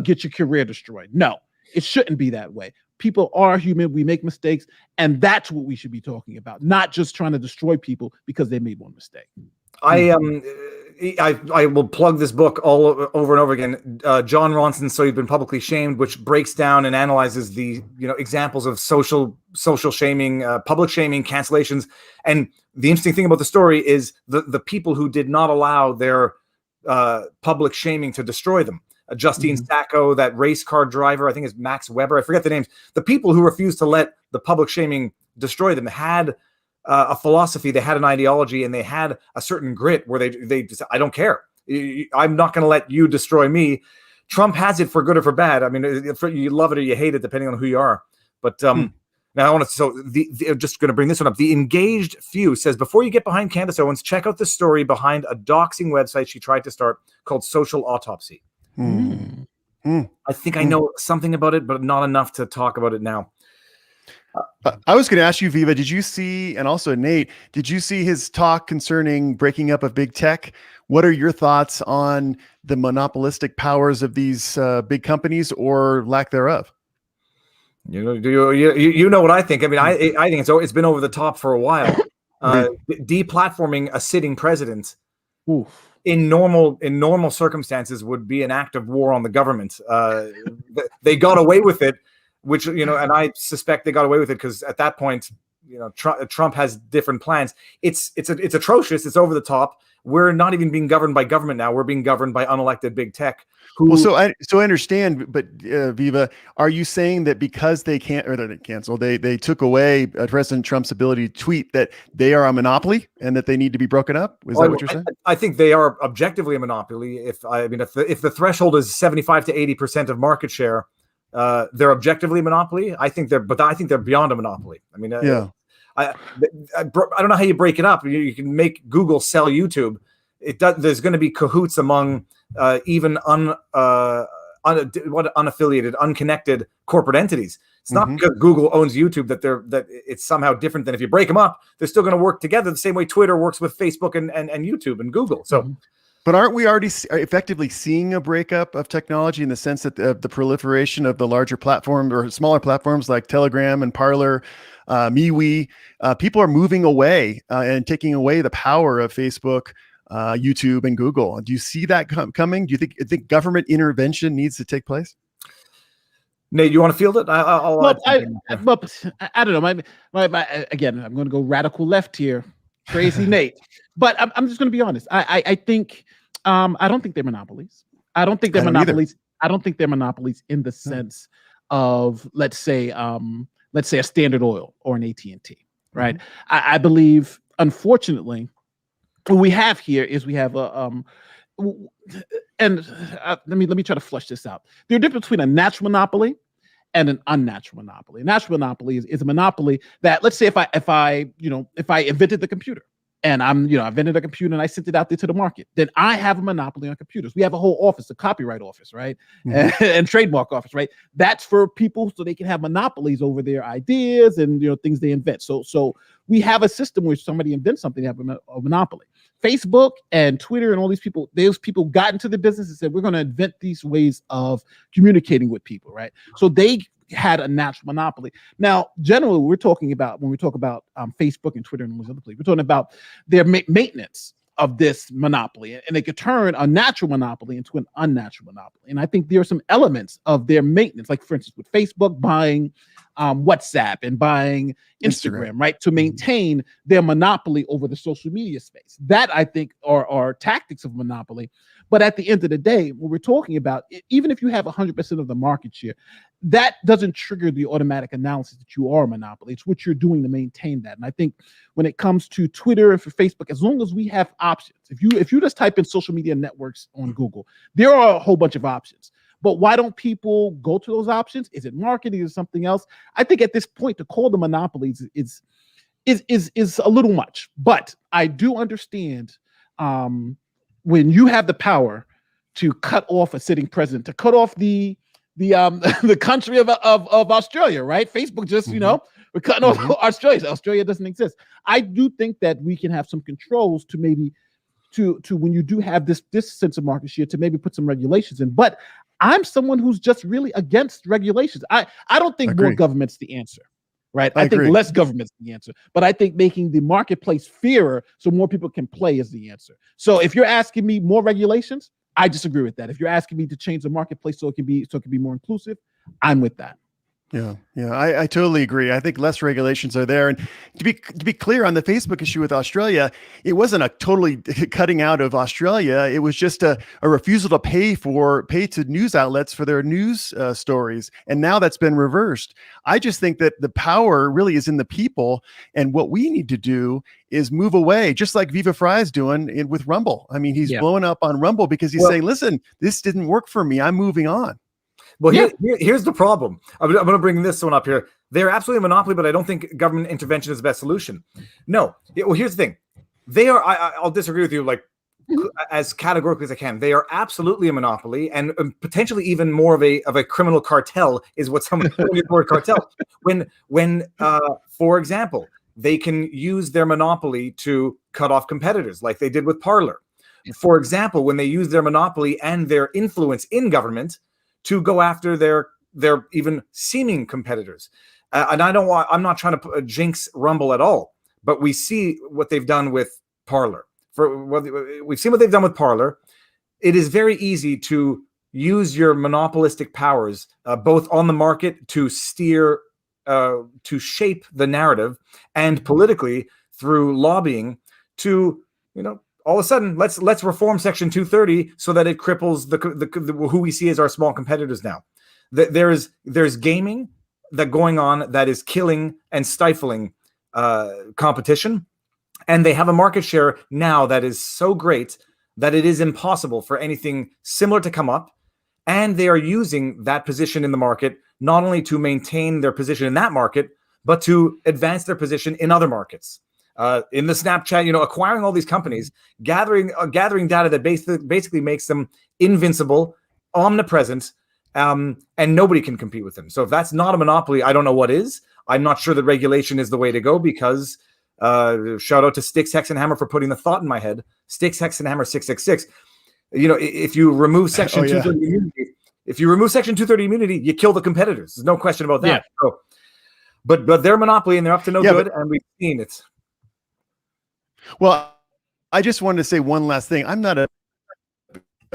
get your career destroyed. No, it shouldn't be that way. People are human. We make mistakes. And that's what we should be talking about, not just trying to destroy people because they made one mistake.
I will plug this book all over and over again. John Ronson's So You've Been Publicly Shamed, which breaks down and analyzes the examples of social shaming, public shaming, cancellations. And the interesting thing about the story is the people who did not allow their public shaming to destroy them. Justine Sacco, that race car driver, I think is Max Weber. I forget the names. The people who refused to let the public shaming destroy them had a philosophy, they had an ideology, and they had a certain grit where they just, I don't care. I'm not going to let you destroy me. Trump has it for good or for bad. I mean, you love it or you hate it, depending on who you are. But now I want to. So just going to bring this one up. The Engaged Few says, before you get behind Candace Owens, check out the story behind a doxing website she tried to start called Social Autopsy. I think I know something about it, but not enough to talk about it now.
I was going to ask you, Viva, did you see, and also Nate, did you see his talk concerning breaking up of big tech? What are your thoughts on the monopolistic powers of these big companies or lack thereof?
You know what I think. I mean, I think it's been over the top for a while. Deplatforming a sitting president. Oof. In normal circumstances would be an act of war on the government. They got away with it, which and I suspect they got away with it because at that point, Trump has different plans. It's atrocious. It's over the top. We're not even being governed by government now. We're being governed by unelected big tech.
So I understand, but Viva, are you saying that because they can't, or they didn't cancel, they took away President Trump's ability to tweet, that they are a monopoly and that they need to be broken up? Is that what you're saying? I think they are objectively a monopoly. If the threshold is 75 to 80% of market share, they're objectively a monopoly. I think they're beyond a monopoly. I mean, I don't know how you break it up. You can make Google sell YouTube. There's going to be cahoots among even unaffiliated, unconnected corporate entities. It's not because Google owns YouTube that it's somehow different than if you break them up. They're still going to work together the same way Twitter works with Facebook and YouTube and Google. So. But aren't we already effectively seeing a breakup of technology in the sense that the proliferation of the larger platform or smaller platforms like Telegram and Parler, MeWe, people are moving away and taking away the power of Facebook, YouTube, and Google. Do you see that coming? Do you think government intervention needs to take place?
Nate, you want to field it?
I don't know. Again, I'm going to go radical left here. Crazy Nate. But I'm just going to be honest. I think I don't think they're monopolies. I don't think they're monopolies. I don't think they're monopolies in the sense of let's say a Standard Oil or an AT&T, right? I believe, unfortunately, what we have here is we have let me try to flush this out. There's a difference between a natural monopoly and an unnatural monopoly. A natural monopoly is a monopoly that, let's say, if I invented the computer, and I invented a computer and I sent it out there to the market, then I have a monopoly on computers. We have a whole office, a copyright office, right? Mm-hmm. and trademark office, right? That's for people so they can have monopolies over their ideas and things they invent. So we have a system where somebody invents something, they have a monopoly. Facebook and Twitter and all those people got into the business and said, we're going to invent these ways of communicating with people, right? So they had a natural monopoly. Now, generally, when we talk about Facebook and Twitter and all those other places, we're talking about their maintenance of this monopoly, and they could turn a natural monopoly into an unnatural monopoly. And I think there are some elements of their maintenance, like for instance, with Facebook buying WhatsApp and buying Instagram, right, to maintain their monopoly over the social media space. That I think are tactics of monopoly. But at the end of the day, what we're talking about, even if you have 100% of the market share, that doesn't trigger the automatic analysis that you are a monopoly. It's what you're doing to maintain that. And I think when it comes to Twitter and for Facebook, as long as we have options, if you just type in social media networks on Google, there are a whole bunch of options. But why don't people go to those options? Is it marketing or something else? I think at this point, to call them monopolies is a little much. But I do understand when you have the power to cut off a sitting president, to cut off the country of Australia, right? Facebook just, we're cutting off Australia. Australia doesn't exist. I do think that we can have some controls to maybe to when you do have this sense of market share, to maybe put some regulations in. But I'm someone who's just really against regulations. I don't think more government's the answer. Right. I think less government's the answer, but I think making the marketplace fairer so more people can play is the answer. So if you're asking me more regulations, I disagree with that. If you're asking me to change the marketplace so it can be more inclusive, I'm with that.
Yeah, I totally agree. I think less regulations are there. And to be clear on the Facebook issue with Australia, it wasn't a totally cutting out of Australia. It was just a refusal to pay to news outlets for their news stories. And now that's been reversed. I just think that the power really is in the people. And what we need to do is move away, just like Viva Fry's doing with Rumble. I mean, he's blowing up on Rumble because he's saying, listen, this didn't work for me. I'm moving on.
Well, here's the problem. I'm going to bring this one up here. They're absolutely a monopoly, but I don't think government intervention is the best solution. No. Well, here's the thing. They are. I'll disagree with you, like as categorically as I can. They are absolutely a monopoly, and potentially even more of a criminal cartel is what someone calling the word cartel. When for example, they can use their monopoly to cut off competitors, like they did with Parler. For example, when they use their monopoly and their influence in government to go after their even seeming competitors. And I'm not trying to jinx Rumble at all, but we see what they've done with Parler. We've seen what they've done with Parler. It is very easy to use your monopolistic powers, both on the market to steer, to shape the narrative, and politically through lobbying to, all of a sudden, let's reform Section 230 so that it cripples the who we see as our small competitors now. There's gaming that going on that is killing and stifling competition, and they have a market share now that is so great that it is impossible for anything similar to come up. And they are using that position in the market not only to maintain their position in that market, but to advance their position in other markets. In the Snapchat, acquiring all these companies, gathering data that basically makes them invincible, omnipresent, and nobody can compete with them. So if that's not a monopoly, I don't know what is. I'm not sure that regulation is the way to go because shout out to Sticks, Hex, and Hammer for putting the thought in my head. Sticks, Hex, and Hammer 666. If you remove Section 230 immunity, you kill the competitors. There's no question about that. Yeah. So, but they're a monopoly and they're up to no good, and we've seen it.
Well, I just wanted to say one last thing. I'm not a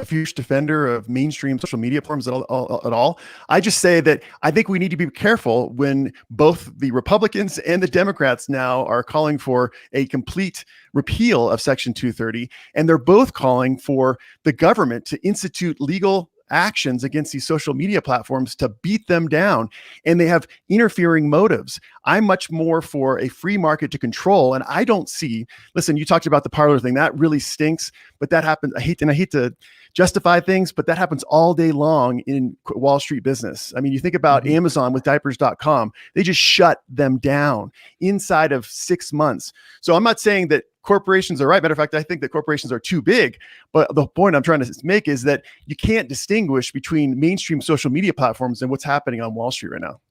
huge defender of mainstream social media platforms at all. I just say that I think we need to be careful when both the Republicans and the Democrats now are calling for a complete repeal of Section 230, and they're both calling for the government to institute legal actions against these social media platforms to beat them down, and they have interfering motives. I'm much more for a free market to control, and I don't see. Listen, you talked about the Parler thing. That really stinks, but that happens. I hate to justify things, but that happens all day long in Wall Street business. I mean, you think about Amazon with diapers.com. They just shut them down inside of 6 months. So I'm not saying that corporations are right. Matter of fact, I think that corporations are too big. But the point I'm trying to make is that you can't distinguish between mainstream social media platforms and what's happening on Wall Street right now.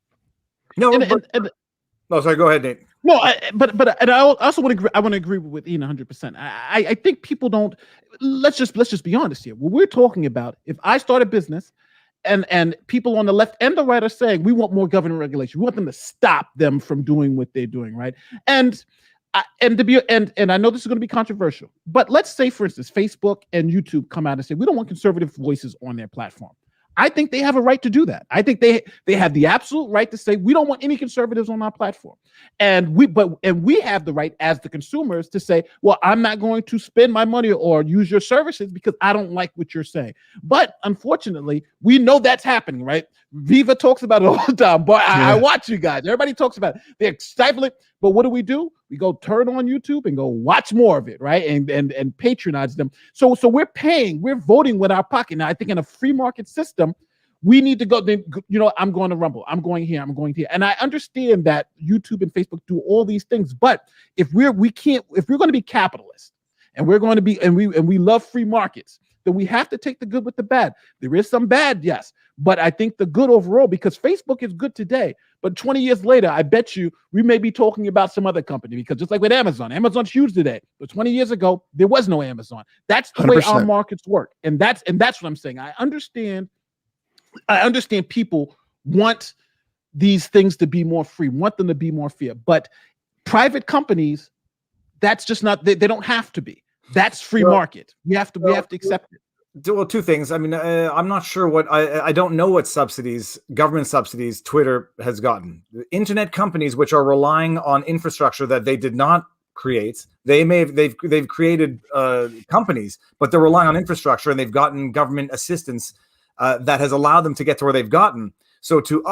No, no, sorry. Go ahead, Nate.
No, but I also would agree. I want to agree with Ian 100%. I think people don't. Let's just be honest here. What we're talking about, if I start a business, and people on the left and the right are saying we want more government regulation, we want them to stop them from doing what they're doing, right? And I know this is going to be controversial, but let's say, for instance, Facebook and YouTube come out and say we don't want conservative voices on their platform. I think they have a right to do that. I think they have the absolute right to say we don't want any conservatives on our platform, and we have the right as the consumers to say, well, I'm not going to spend my money or use your services because I don't like what you're saying. But unfortunately, we know that's happening, right? Viva talks about it all the time. But I watch you guys. Everybody talks about it. They're stifling. But what do? We go turn on YouTube and go watch more of it, right? And patronize them. So we're paying, we're voting with our pocket. Now, I think in a free market system, we need to go, I'm going to Rumble, I'm going here. And I understand that YouTube and Facebook do all these things, but if we're going to be capitalist and we're going to be, and we love free markets, then we have to take the good with the bad. There is some bad, yes, but I think the good overall, because Facebook is good today, but 20 years later, I bet you we may be talking about some other company, because just like with Amazon's huge today, but 20 years ago, there was no Amazon. That's the 100%. Way our markets work. And that's what I'm saying. I understand people want these things to be more free, want them to be more fair, but private companies, that's just not, they don't have to be. That's free market. We have to accept it.
Well, two things. I mean, I'm not sure what I don't know what government subsidies Twitter has gotten. The internet companies, which are relying on infrastructure that they did not create, they've created companies, but they're relying on infrastructure, and they've gotten government assistance that has allowed them to get to where they've gotten. So to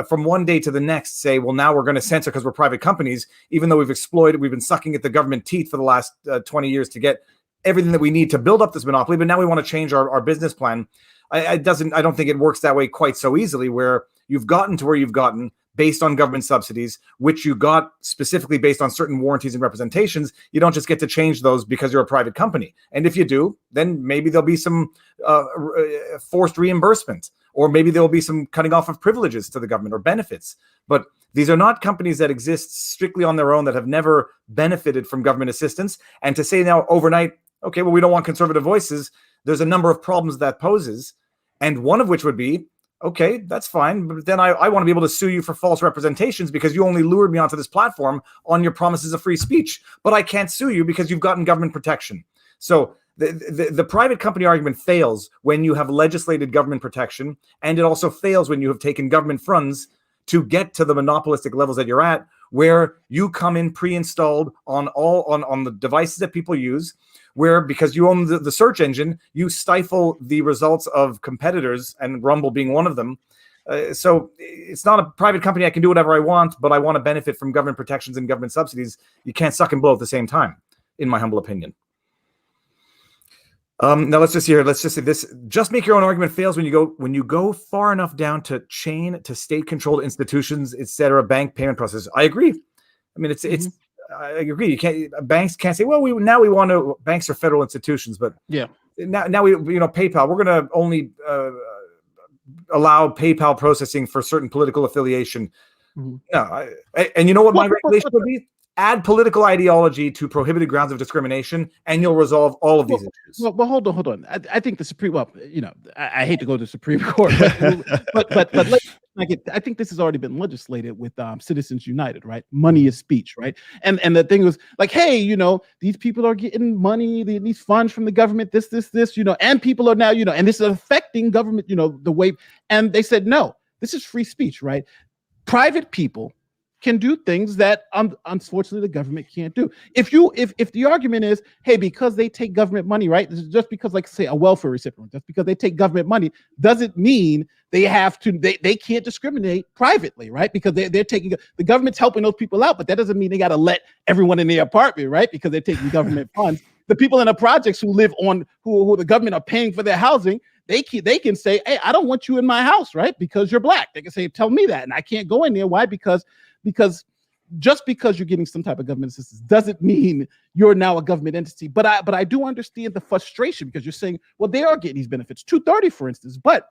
from one day to the next say, well, now we're going to censor because we're private companies, even though we've been sucking at the government teeth for the last 20 years to get everything that we need to build up this monopoly, but now we want to change our business plan. I don't think it works that way quite so easily, where you've gotten to where you've gotten based on government subsidies, which you got specifically based on certain warranties and representations. You don't just get to change those because you're a private company. And if you do, then maybe there'll be some forced reimbursement, or maybe there'll be some cutting off of privileges to the government or benefits. But these are not companies that exist strictly on their own, that have never benefited from government assistance. And to say now overnight, okay, well, we don't want conservative voices, there's a number of problems that poses. And one of which would be, okay, that's fine, but then I want to be able to sue you for false representations because you only lured me onto this platform on your promises of free speech. But I can't sue you because you've gotten government protection. So the private company argument fails when you have legislated government protection, and it also fails when you have taken government funds to get to the monopolistic levels that you're at, where you come in pre-installed on the devices that people use, where because you own the search engine, you stifle the results of competitors, and Rumble being one of them. So it's not a private company. I can do whatever I want, but I want to benefit from government protections and government subsidies. You can't suck and blow at the same time, in my humble opinion. Now let's just say this: just make your own argument fails when you go far enough down to chain to state-controlled institutions, etc., bank payment processes. I agree. I mean, I agree. Banks can't say, well, banks are federal institutions, but
yeah,
now we PayPal, we're going to only allow PayPal processing for certain political affiliation. Mm-hmm. No, and you know what my regulation would be? Add political ideology to prohibited grounds of discrimination, and you'll resolve all of these issues.
Well, hold on. I think the Supreme. Well, I hate to go to the Supreme Court, but I think this has already been legislated with Citizens United, right? Money is speech, right? And the thing was like, hey, these people are getting money, these funds from the government, this, and people are now, and this is affecting government, the way. And they said no, this is free speech, right? Private people can do things that unfortunately the government can't do. If the argument is, hey, because they take government money, right? This is just because, like, say, a welfare recipient, just because they take government money doesn't mean they have to. They can't discriminate privately, right? Because they're taking, the government's helping those people out, but that doesn't mean they got to let everyone in their apartment, right? Because they're taking government funds. The people in the projects who live on who the government are paying for their housing, they can say, hey, I don't want you in my house, right? Because you're black. They can say, tell me that, and I can't go in there. Why? Because just because you're getting some type of government assistance doesn't mean you're now a government entity. But I do understand the frustration, because you're saying, well, they are getting these benefits, 230, for instance. But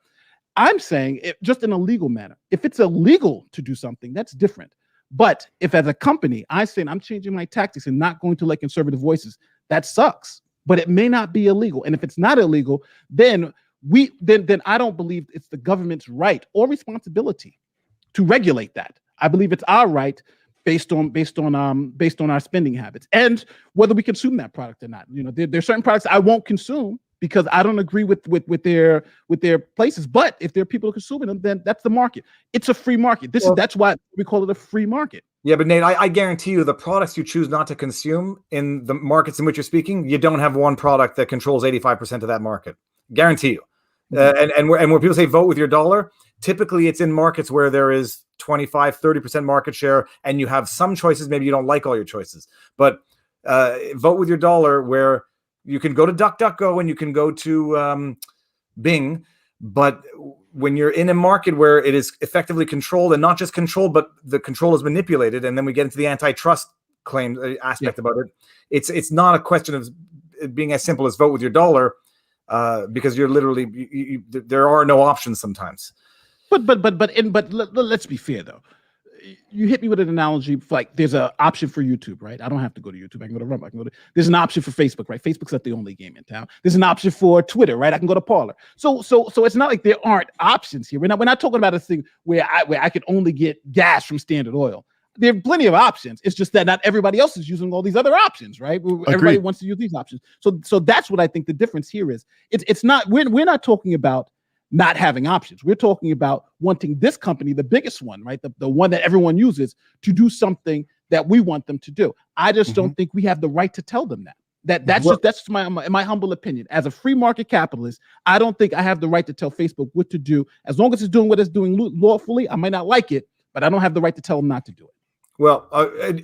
I'm saying, just in a legal manner, if it's illegal to do something, that's different. But if as a company, I'm saying I'm changing my tactics and not going to let conservative voices, that sucks. But it may not be illegal. And if it's not illegal, then I don't believe it's the government's right or responsibility to regulate that. I believe it's our right based on our spending habits and whether we consume that product or not. You know, there's certain products I won't consume because I don't agree with their places. But if there are people consuming them, then that's the market. It's a free market. That's why we call it a free market.
Yeah, but Nate, I guarantee you the products you choose not to consume in the markets in which you're speaking, you don't have one product that controls 85% of that market. Guarantee you. And when people say vote with your dollar, typically it's in markets where there is 25, 30% market share, and you have some choices. Maybe you don't like all your choices, but vote with your dollar, where you can go to DuckDuckGo and you can go to Bing. But when you're in a market where it is effectively controlled, and not just controlled, but the control is manipulated, and then we get into the antitrust claim aspect about it, it's not a question of it being as simple as vote with your dollar, because you're literally there are no options sometimes.
But let's be fair though. You hit me with an analogy, like there's an option for YouTube, right? I don't have to go to YouTube. I can go to Rumble. There's an option for Facebook, right? Facebook's not the only game in town. There's an option for Twitter, right? I can go to Parler. So it's not like there aren't options here. We're not talking about a thing where I could only get gas from Standard Oil. There are plenty of options. It's just that not everybody else is using all these other options, right? Everybody wants to use these options. So that's what I think the difference here is. It's not, we're not talking about not having options. We're talking about wanting this company, the biggest one, right? The one that everyone uses, to do something that we want them to do. I just don't think we have the right to tell them that. That's my humble opinion. As a free market capitalist, I don't think I have the right to tell Facebook what to do. As long as it's doing what it's doing lawfully, I might not like it, but I don't have the right to tell them not to do it.
Well,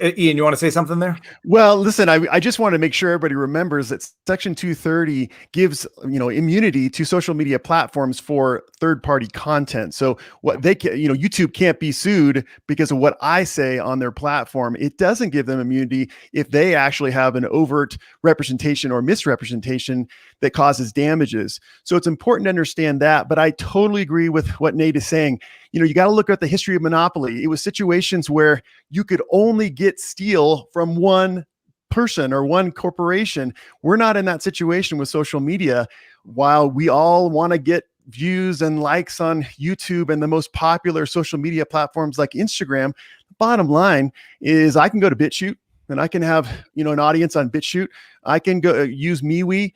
Ian, you want to say something there?
Well, listen, I just want to make sure everybody remembers that Section 230 gives, immunity to social media platforms for third-party content. So what they can, YouTube can't be sued because of what I say on their platform. It doesn't give them immunity if they actually have an overt representation or misrepresentation that causes damages. So it's important to understand that. But I totally agree with what Nate is saying. You got to look at the history of monopoly. It was situations where you could only get steel from one person or one corporation. We're not in that situation with social media. While we all want to get views and likes on YouTube and the most popular social media platforms like Instagram, the bottom line is I can go to BitChute and I can have, an audience on BitChute. I can go use MeWe.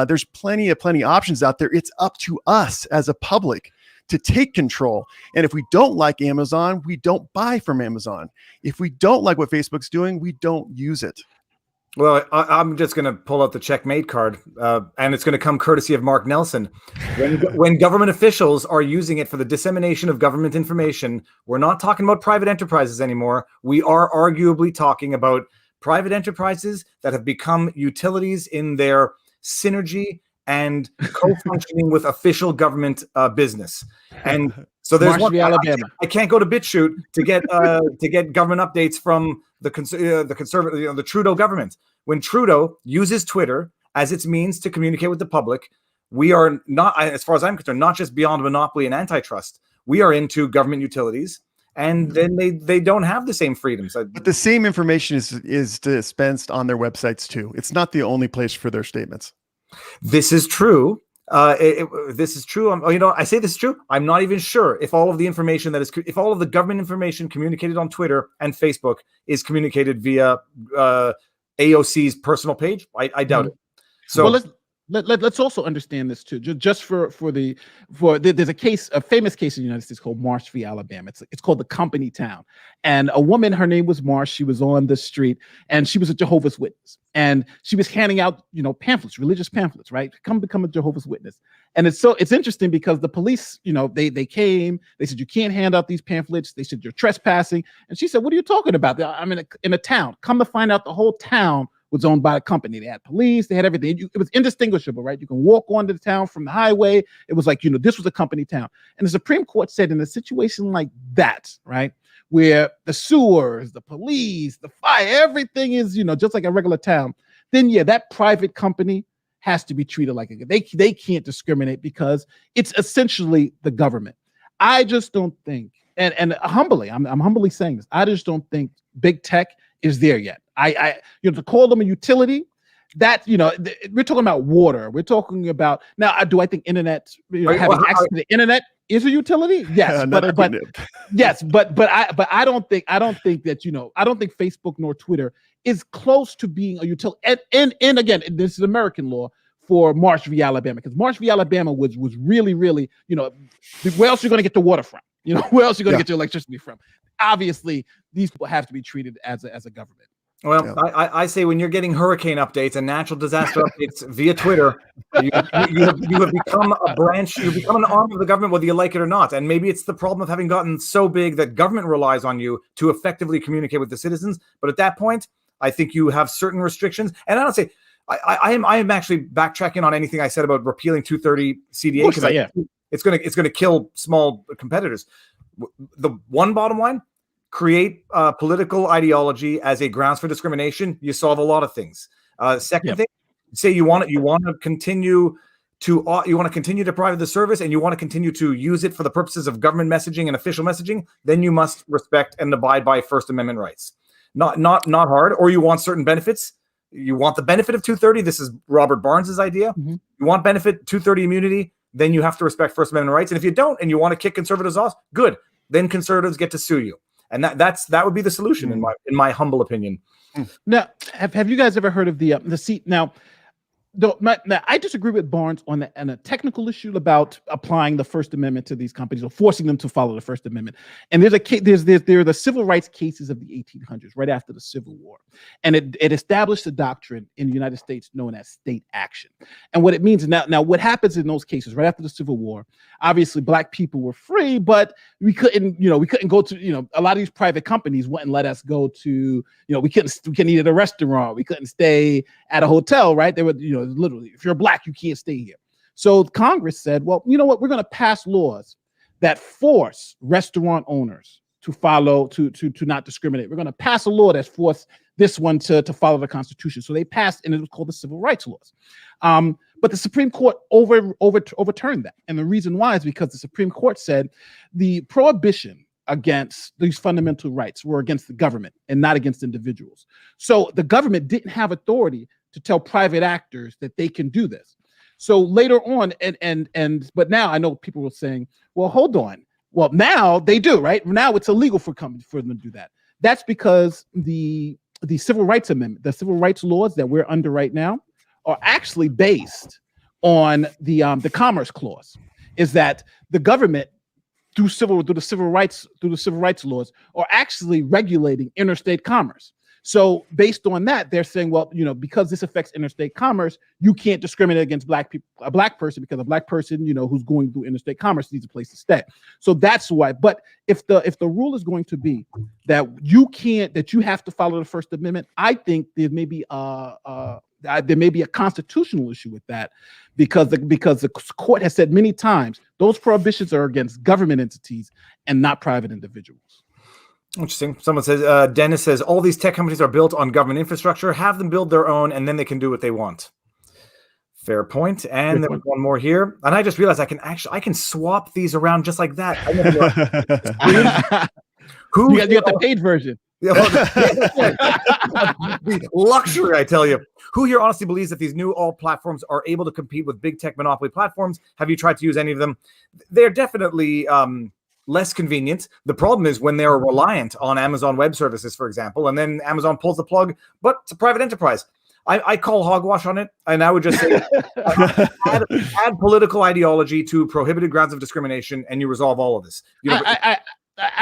There's plenty of options out there. It's up to us as a public to take control. And if we don't like Amazon, we don't buy from Amazon. If we don't like what Facebook's doing, we don't use it.
Well, I'm just going to pull out the checkmate card, and it's going to come courtesy of Mark Nelson. When government officials are using it for the dissemination of government information, we're not talking about private enterprises anymore. We are arguably talking about private enterprises that have become utilities in their synergy and co-functioning with official government business. And so there's one. I can't go to BitChute to get government updates from the conservative, the Trudeau government. When Trudeau uses Twitter as its means to communicate with the public, we are not, as far as I'm concerned, not just beyond monopoly and antitrust. We are into government utilities, and then they don't have the same freedoms.
But the same information is dispensed on their websites too. It's not the only place for their statements.
This is true. This is true. I say this is true. I'm not even sure if all of the information if all of the government information communicated on Twitter and Facebook is communicated via AOC's personal page. I doubt it. So
Let's also understand this too. Just there's a famous case in the United States called Marsh v. Alabama. It's called the Company Town, and a woman, her name was Marsh. She was on the street, and she was a Jehovah's Witness, and she was handing out pamphlets, religious pamphlets, right? Come become a Jehovah's Witness. And it's interesting because the police, they came, they said you can't hand out these pamphlets. They said you're trespassing, and she said, "What are you talking about? I'm in a town." Come to find out, the whole town was owned by a company. They had police, they had everything. It was indistinguishable, right? You can walk onto the town from the highway. It was like, this was a company town. And the Supreme Court said in a situation like that, right, where the sewers, the police, the fire, everything is, just like a regular town, then yeah, that private company has to be treated like they can't discriminate because it's essentially the government. I just don't think, and humbly, I'm humbly saying this, I just don't think big tech is there yet. I to call them a utility, that we're talking about water. We're talking about now. Do I think internet, having access to the internet is a utility? Yes, but yes, but I don't think that I don't think Facebook nor Twitter is close to being a utility. And again, this is American law for Marsh v. Alabama, because Marsh v. Alabama was really where else are you going to get the water from? Where else are you going to get your electricity from? Obviously, these people have to be treated as a government.
Well, yeah. I say when you're getting hurricane updates and natural disaster updates via Twitter, you have become a branch, you become an arm of the government, whether you like it or not. And maybe it's the problem of having gotten so big that government relies on you to effectively communicate with the citizens. But at that point, I think you have certain restrictions. And I don't say I am actually backtracking on anything I said about repealing 230 CDA because it's going to kill small competitors. The one bottom line. Create political ideology as a grounds for discrimination. You solve a lot of things. Second thing, say you want to continue to provide the service and you want to continue to use it for the purposes of government messaging and official messaging. Then you must respect and abide by First Amendment rights. Not hard. Or you want certain benefits. You want the benefit of 230. This is Robert Barnes's idea. Mm-hmm. You want benefit 230 immunity. Then you have to respect First Amendment rights. And if you don't, and you want to kick conservatives off, good. Then conservatives get to sue you. And that would be the solution in my humble opinion.
Now, have you guys ever heard of the seat? Now, I disagree with Barnes on a technical issue about applying the First Amendment to these companies or forcing them to follow the First Amendment. And there are the civil rights cases of the 1800s, right after the Civil War, and it established a doctrine in the United States known as state action. And what it means now, what happens in those cases right after the Civil War? Obviously, Black people were free, but we couldn't go to a lot of these private companies wouldn't let us go to we couldn't eat at a restaurant, we couldn't stay at a hotel, right? They were literally, if you're Black, you can't stay here. So Congress said, well, you know what? We're going to pass laws that force restaurant owners to follow, to not discriminate. We're going to pass a law that's forced this one to follow the Constitution. So they passed, and it was called the Civil Rights Laws. But the Supreme Court overturned that. And the reason why is because the Supreme Court said the prohibition against these fundamental rights were against the government and not against individuals. So the government didn't have authority to tell private actors that they can do this. So later on, but now I know people were saying, well, hold on. Well, now they do, right? Now it's illegal for them to do that. That's because the Civil Rights Amendment, the civil rights laws that we're under right now are actually based on the Commerce Clause, is that the government through the civil rights laws are actually regulating interstate commerce. So based on that, they're saying, well, because this affects interstate commerce, you can't discriminate against a Black person because a Black person, who's going through interstate commerce needs a place to stay. So that's why. But if the rule is going to be that you have to follow the First Amendment, I think there may be a constitutional issue with that because the court has said many times those prohibitions are against government entities and not private individuals.
Interesting. Someone says, Dennis says, all these tech companies are built on government infrastructure. Have them build their own, and then they can do what they want. Fair point. And there's one more here. And I just realized I can swap these around just like that.
You got the paid version.
Luxury, I tell you. Who here honestly believes that these new alt platforms are able to compete with big tech monopoly platforms? Have you tried to use any of them? They're definitely less convenient. The problem is when they're reliant on Amazon Web Services, for example, and then Amazon pulls the plug, but it's a private enterprise. I call hogwash on it, and I would just say add political ideology to prohibited grounds of discrimination, and you resolve all of this.
I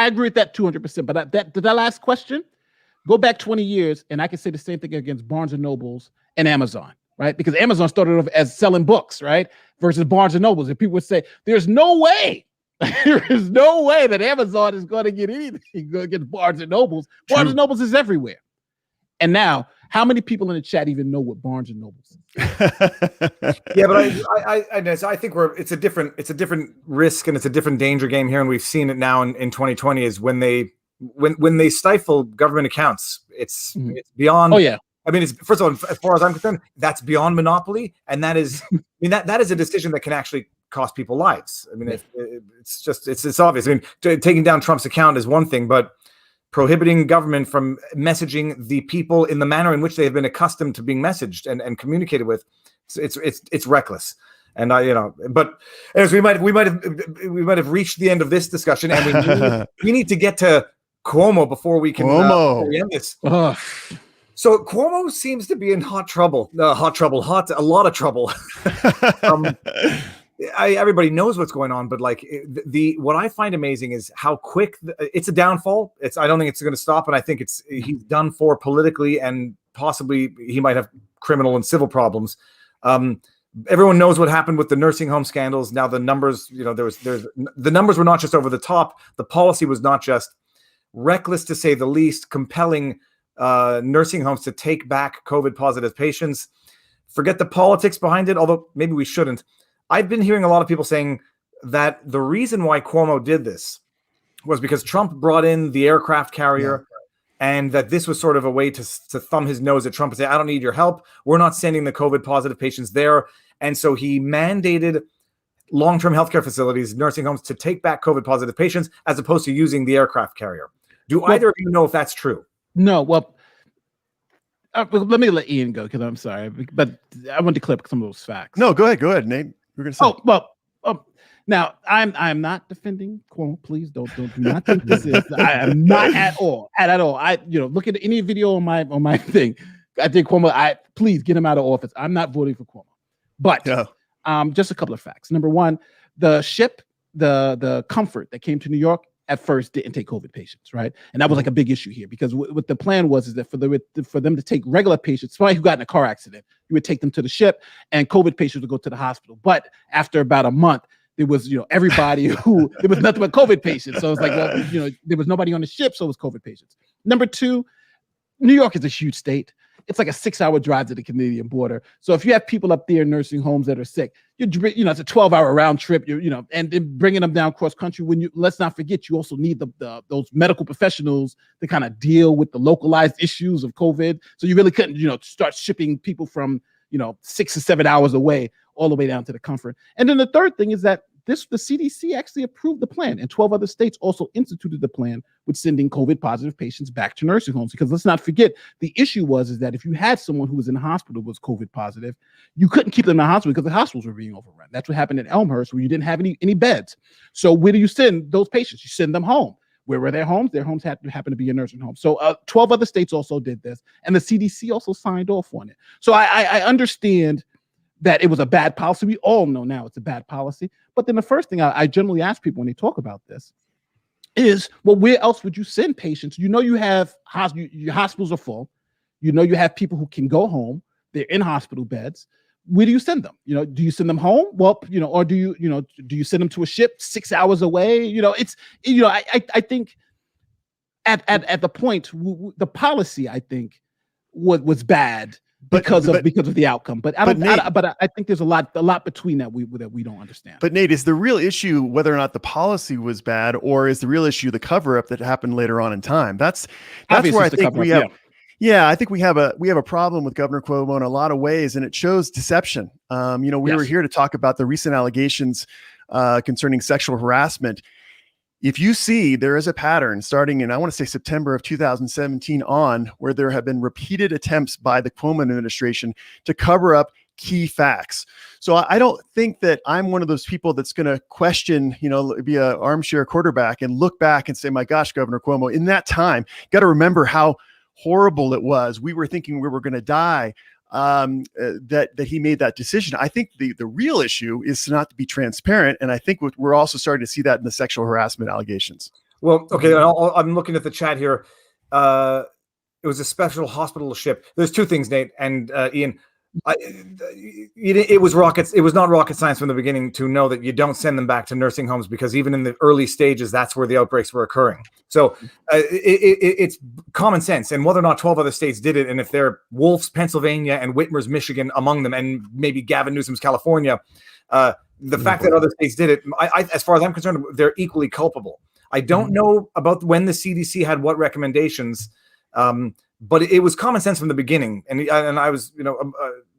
agree with that 200%. But that last question, go back 20 years, and I can say the same thing against Barnes and Nobles and Amazon, right? Because Amazon started off as selling books, right? Versus Barnes and Nobles, and people would say, "There's no way." There is no way that Amazon is going to get anything against Barnes and Nobles. Barnes and Nobles is everywhere. And now, how many people in the chat even know what Barnes and Noble is?
Yeah, but I think it's a different risk and it's a different danger game here, and we've seen it now in 2020. Is when they stifle government accounts, it's beyond.
Oh yeah.
I mean, it's, first of all, as far as I'm concerned, that's beyond monopoly, and that is, that is a decision that can actually cost people lives. I mean, it's obvious. I mean, taking down Trump's account is one thing, but prohibiting government from messaging the people in the manner in which they have been accustomed to being messaged and communicated with, it's reckless. And but as we might have reached the end of this discussion, and we need to get to Cuomo before we can before we end this. So Cuomo seems to be in a lot of trouble. Everybody knows what's going on, but like what I find amazing is how quick it's a downfall. I don't think it's going to stop, and I think he's done for politically, and possibly he might have criminal and civil problems. Everyone knows what happened with the nursing home scandals. Now the numbers, the numbers were not just over the top. The policy was not just reckless, to say the least, compelling nursing homes to take back COVID positive patients. Forget the politics behind it, although maybe we shouldn't. I've been hearing a lot of people saying that the reason why Cuomo did this was because Trump brought in the aircraft carrier, and that this was sort of a way to thumb his nose at Trump and say, I don't need your help. We're not sending the COVID positive patients there. And so he mandated long-term healthcare facilities, nursing homes, to take back COVID positive patients as opposed to using the aircraft carrier. Do either of you know if that's true? No.
Well, let me let Ian go, because I'm sorry, but I want to clip some of those facts.
No, go ahead, Nate. We're going to say.
Now I'm not defending Cuomo. Please do not think this is. I am not at all. I look at any video on my thing. I think Cuomo. Please get him out of office. I'm not voting for Cuomo. But just a couple of facts. Number one, the ship, the Comfort that came to New York at first didn't take COVID patients, right? And that was like a big issue here, because what the plan was is that for them to take regular patients, somebody who got in a car accident, you would take them to the ship, and COVID patients would go to the hospital. But after about a month, there was everybody there was nothing but COVID patients. So it's like, well, there was nobody on the ship, so it was COVID patients. Number two, New York is a huge state. It's like a 6-hour drive to the Canadian border. So if you have people up there in nursing homes that are sick, it's a 12-hour round trip. And then bringing them down cross country. Let's not forget, you also need those medical professionals to kind of deal with the localized issues of COVID. So you really couldn't start shipping people from 6 or 7 hours away all the way down to the Comfort. And then the third thing is that the CDC actually approved the plan, and 12 other states also instituted the plan with sending COVID positive patients back to nursing homes. Because let's not forget, the issue was that if you had someone who was in the hospital was COVID positive, you couldn't keep them in the hospital because the hospitals were being overrun. That's what happened at Elmhurst, where you didn't have any beds. So where do you send those patients? You send them home. Where were their homes? Their homes happened to be a nursing home. So 12 other states also did this, and the CDC also signed off on it. So I understand that it was a bad policy. We all know now it's a bad policy. But then the first thing I generally ask people when they talk about this is, well, where else would you send patients? You have your hospitals are full. You have people who can go home. They're in hospital beds. Where do you send them? Do you send them home? Well, or do you send them to a ship 6 hours away? I think at the point, the policy, I think, was bad. Because of the outcome, but I think there's a lot between that we don't understand.
But Nate, is the real issue whether or not the policy was bad, or is the real issue the cover up that happened later on in time? That's where I think we have. Yeah, I think we have a problem with Governor Cuomo in a lot of ways, and it shows deception. We were here to talk about the recent allegations concerning sexual harassment. If you see, there is a pattern starting in, I want to say, September of 2017 on, where there have been repeated attempts by the Cuomo administration to cover up key facts. So I don't think that I'm one of those people that's going to question, be an armchair quarterback and look back and say, my gosh, Governor Cuomo, in that time, got to remember how horrible it was. We were thinking we were going to die. that he made that decision. I think the real issue is to not to be transparent, and I think we're also starting to see that in the sexual harassment allegations.
Well, okay, I'm looking at the chat here. It was a special hospital ship. There's two things, Nate and Ian. It was not rocket science from the beginning to know that you don't send them back to nursing homes, because even in the early stages, that's where the outbreaks were occurring. So it's common sense. And whether or not 12 other states did it, and if they're Wolf's Pennsylvania and Whitmer's Michigan among them, and maybe Gavin Newsom's California, the fact that other states did it, as far as I'm concerned, they're equally culpable. I don't know about when the CDC had what recommendations, but it was common sense from the beginning. And I was,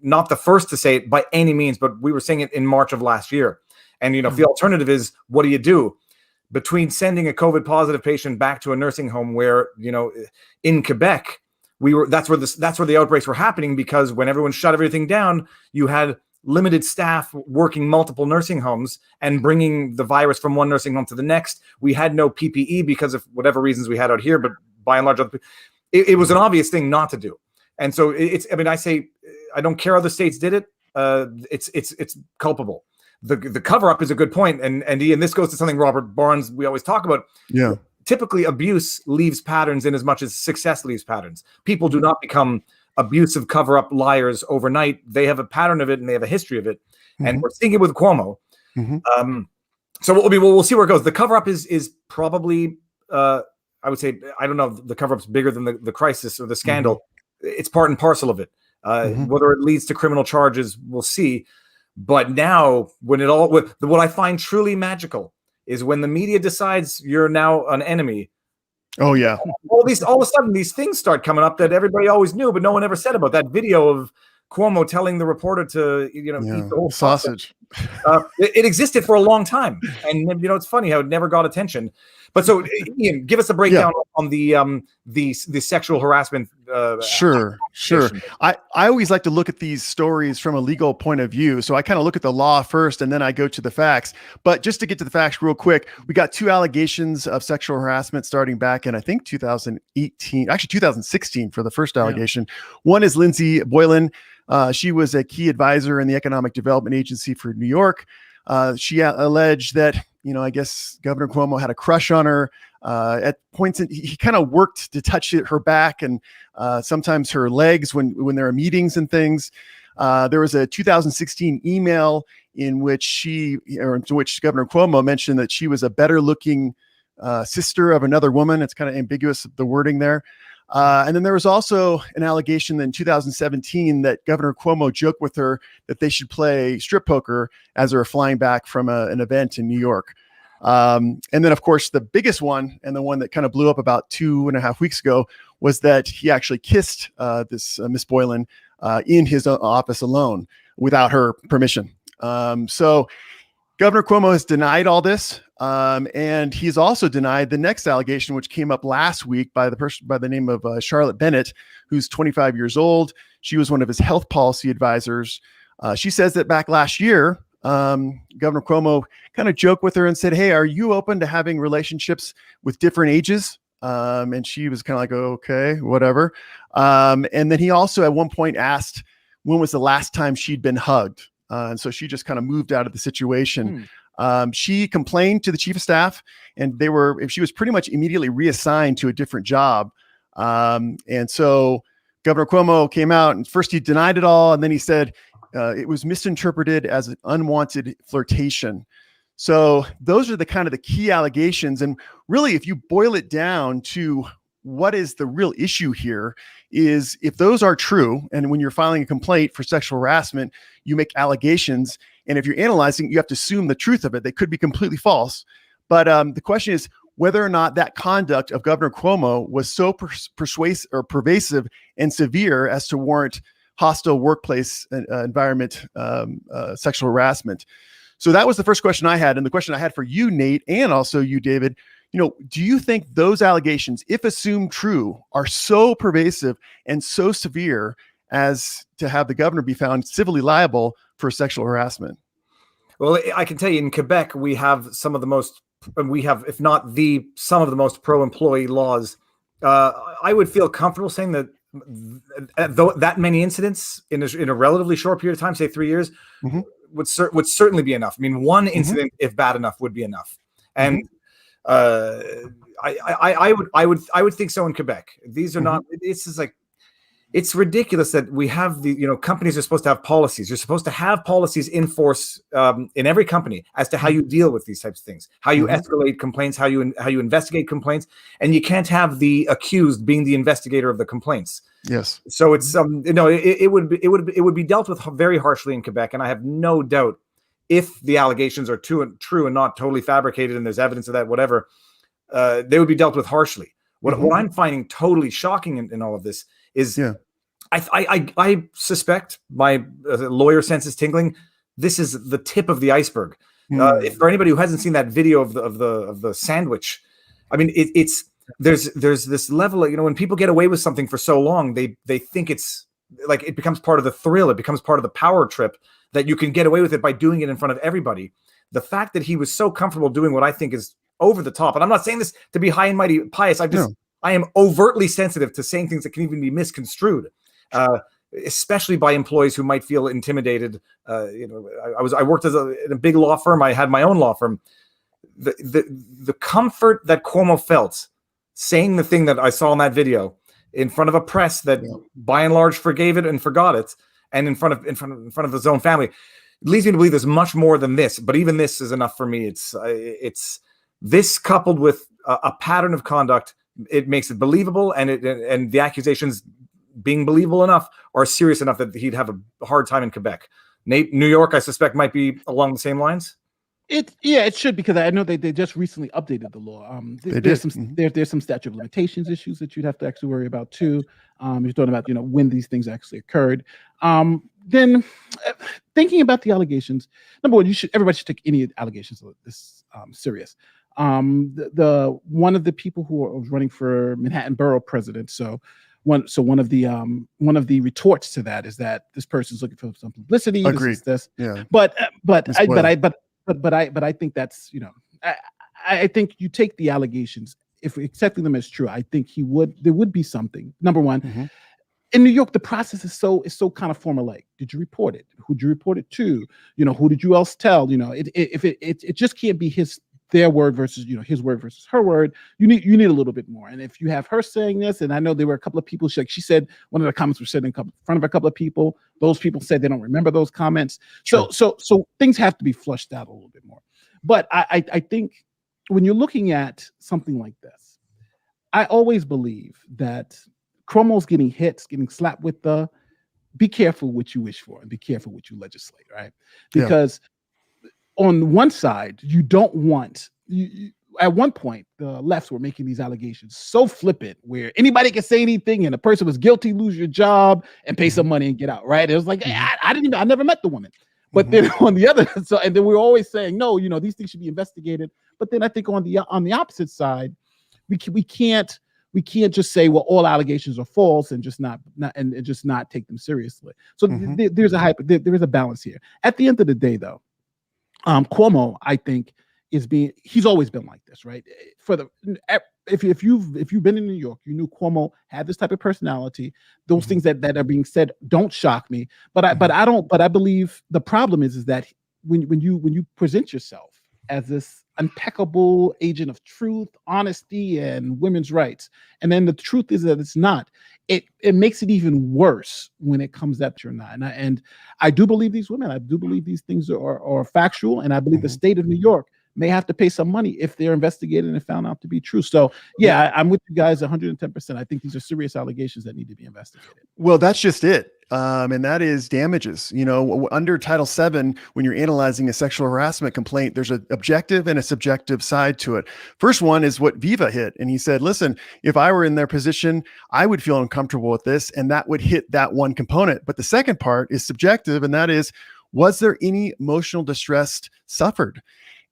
not the first to say it by any means, but we were saying it in March of last year. And, if the alternative is, what do you do between sending a COVID positive patient back to a nursing home where, in Quebec, that's where the outbreaks were happening, because when everyone shut everything down, you had limited staff working multiple nursing homes and bringing the virus from one nursing home to the next. We had no PPE because of whatever reasons we had out here, but by and large, it was an obvious thing not to do. And so I don't care other states did it. It's culpable. The cover up is a good point. And Ian, this goes to something Robert Barnes we always talk about.
Yeah.
Typically, abuse leaves patterns in as much as success leaves patterns. People do not become abusive cover-up liars overnight. They have a pattern of it, and they have a history of it. And we're seeing it with Cuomo. So we'll see where it goes. The cover-up is probably, I would say, I don't know, the cover-up's bigger than the crisis or the scandal. It's part and parcel of it. Whether it leads to criminal charges, we'll see. But now, what I find truly magical is when the media decides you're now an enemy.
Oh yeah.
All of a sudden, these things start coming up that everybody always knew, but no one ever said about. That video of Cuomo telling the reporter to, eat the whole
sausage.
It existed for a long time, and it's funny how it never got attention. But so, Ian, give us a breakdown on the sexual harassment.
Sure. I always like to look at these stories from a legal point of view. So I kind of look at the law first, and then I go to the facts. But just to get to the facts real quick, we got 2 allegations of sexual harassment starting back in, I think, 2016 for the first allegation. One is Lindsay Boylan. She was a key advisor in the Economic Development Agency for New York. She alleged that, I guess Governor Cuomo had a crush on her. At points, he kind of worked to touch her back and sometimes her legs when there are meetings and things. There was a 2016 email in which Governor Cuomo mentioned that she was a better looking sister of another woman. It's kind of ambiguous, the wording there. And then there was also an allegation in 2017 that Governor Cuomo joked with her that they should play strip poker as they were flying back from an event in New York. And then, of course, the biggest one, and the one that kind of blew up about 2.5 weeks ago, was that he actually kissed this Miss Boylan in his office alone without her permission. So Governor Cuomo has denied all this. And he's also denied the next allegation, which came up last week by the person by the name of Charlotte Bennett, who's 25 years old. She was one of his health policy advisors. She says that back last year, Governor Cuomo kind of joked with her and said, "Hey, are you open to having relationships with different ages?" And she was kind of like, "Oh, okay, whatever." And then he also at one point asked when was the last time she'd been hugged. And so she just kind of moved out of the situation. She complained to the chief of staff, and she was pretty much immediately reassigned to a different job. And so Governor Cuomo came out, and first he denied it all, and then he said it was misinterpreted as an unwanted flirtation. So those are the kind of the key allegations. And really, if you boil it down to what is the real issue here is if those are true, and when you're filing a complaint for sexual harassment, you make allegations, and if you're analyzing, you have to assume the truth of it. They could be completely false. But the question is whether or not that conduct of Governor Cuomo was so persuasive or pervasive and severe as to warrant hostile workplace environment, sexual harassment. So that was the first question I had. And the question I had for you, Nate, and also you, David, do you think those allegations, if assumed true, are so pervasive and so severe as to have the governor be found civilly liable for sexual harassment?
Well, I can tell you in Quebec, we have if not some of the most pro-employee laws. I would feel comfortable saying that though that many incidents in a relatively short period of time, say 3 years,
Mhm.
would certainly be enough. I mean, one
Mhm.
incident, if bad enough, would be enough.
Mhm.
And I would think so in Quebec. These are not. This is like, it's ridiculous that we have companies are supposed to have policies. You're supposed to have policies in force in every company as to how you deal with these types of things, how you escalate complaints, how you investigate complaints, and you can't have the accused being the investigator of the complaints.
Yes.
So it's it would be dealt with very harshly in Quebec, and I have no doubt if the allegations are true and not totally fabricated, and there's evidence of that, whatever, they would be dealt with harshly. What I'm finding totally shocking in all of this is, I suspect, my lawyer sense is tingling, this is the tip of the iceberg. If for anybody who hasn't seen that video of the sandwich, I mean, there's this level of, when people get away with something for so long, they think it's like, it becomes part of the thrill, it becomes part of the power trip, that you can get away with it by doing it in front of everybody. The fact that he was so comfortable doing what I think is over the top, and I'm not saying this to be high and mighty pious, I am overtly sensitive to saying things that can even be misconstrued, especially by employees who might feel intimidated. I worked in a big law firm. I had my own law firm. The comfort that Cuomo felt saying the thing that I saw in that video in front of a press that by and large forgave it and forgot it, and in front of his own family, leads me to believe there's much more than this. But even this is enough for me. It's this coupled with a pattern of conduct. It makes it believable, and the accusations being believable enough are serious enough that he'd have a hard time in Quebec. New York, I suspect, might be along the same lines.
It should, because I know they just recently updated the law. There's some statute of limitations issues that you'd have to actually worry about too. You're talking about when these things actually occurred. Then thinking about the allegations, number one, everybody should take any allegations this serious. The one of the people who was running for Manhattan Borough president. So one of the retorts to that is that this person's looking for some publicity.
Agreed.
But I think that's I think you take the allegations, if accepting them as true, I think there would be something. Number one. In New York, the process is so kind of formulaic. Did you report it? Who'd you report it to? Who did you else tell? It just can't be their word versus his word versus her word. You need a little bit more. And if you have her saying this, and I know there were a couple of people, she said one of the comments was said in front of a couple of people. Those people said they don't remember those comments. So things have to be flushed out a little bit more. But I think when you're looking at something like this, I always believe that Cuomo's getting hits, getting slapped with be careful what you wish for and be careful what you legislate, right? Because on one side, you don't want at one point, the lefts were making these allegations so flippant where anybody can say anything and a person was guilty, lose your job and pay some money and get out, right? It was like, I never met the woman. But then on the other side, and then we're always saying, no, these things should be investigated. But then I think on the opposite side, we can't just say, well, all allegations are false and just not take them seriously. So there is a balance here. At the end of the day, though, Cuomo, I think, he's always been like this, right? If you've been in New York, you knew Cuomo had this type of personality. Those things that are being said don't shock me. But I believe the problem is that when you present yourself as this impeccable agent of truth, honesty, and women's rights, and then the truth is that it's not, it makes it even worse when it comes that you're not. And I do believe these women, I do believe these things are factual, and I believe the state of New York may have to pay some money if they're investigated and found out to be true. So I'm with you guys 110%. I think these are serious allegations that need to be investigated.
Well, that's just it. And that is damages. Under Title VII, when you're analyzing a sexual harassment complaint, there's an objective and a subjective side to it. First one is what Viva hit. And he said, listen, if I were in their position, I would feel uncomfortable with this, and that would hit that one component. But the second part is subjective, and that is, was there any emotional distress suffered?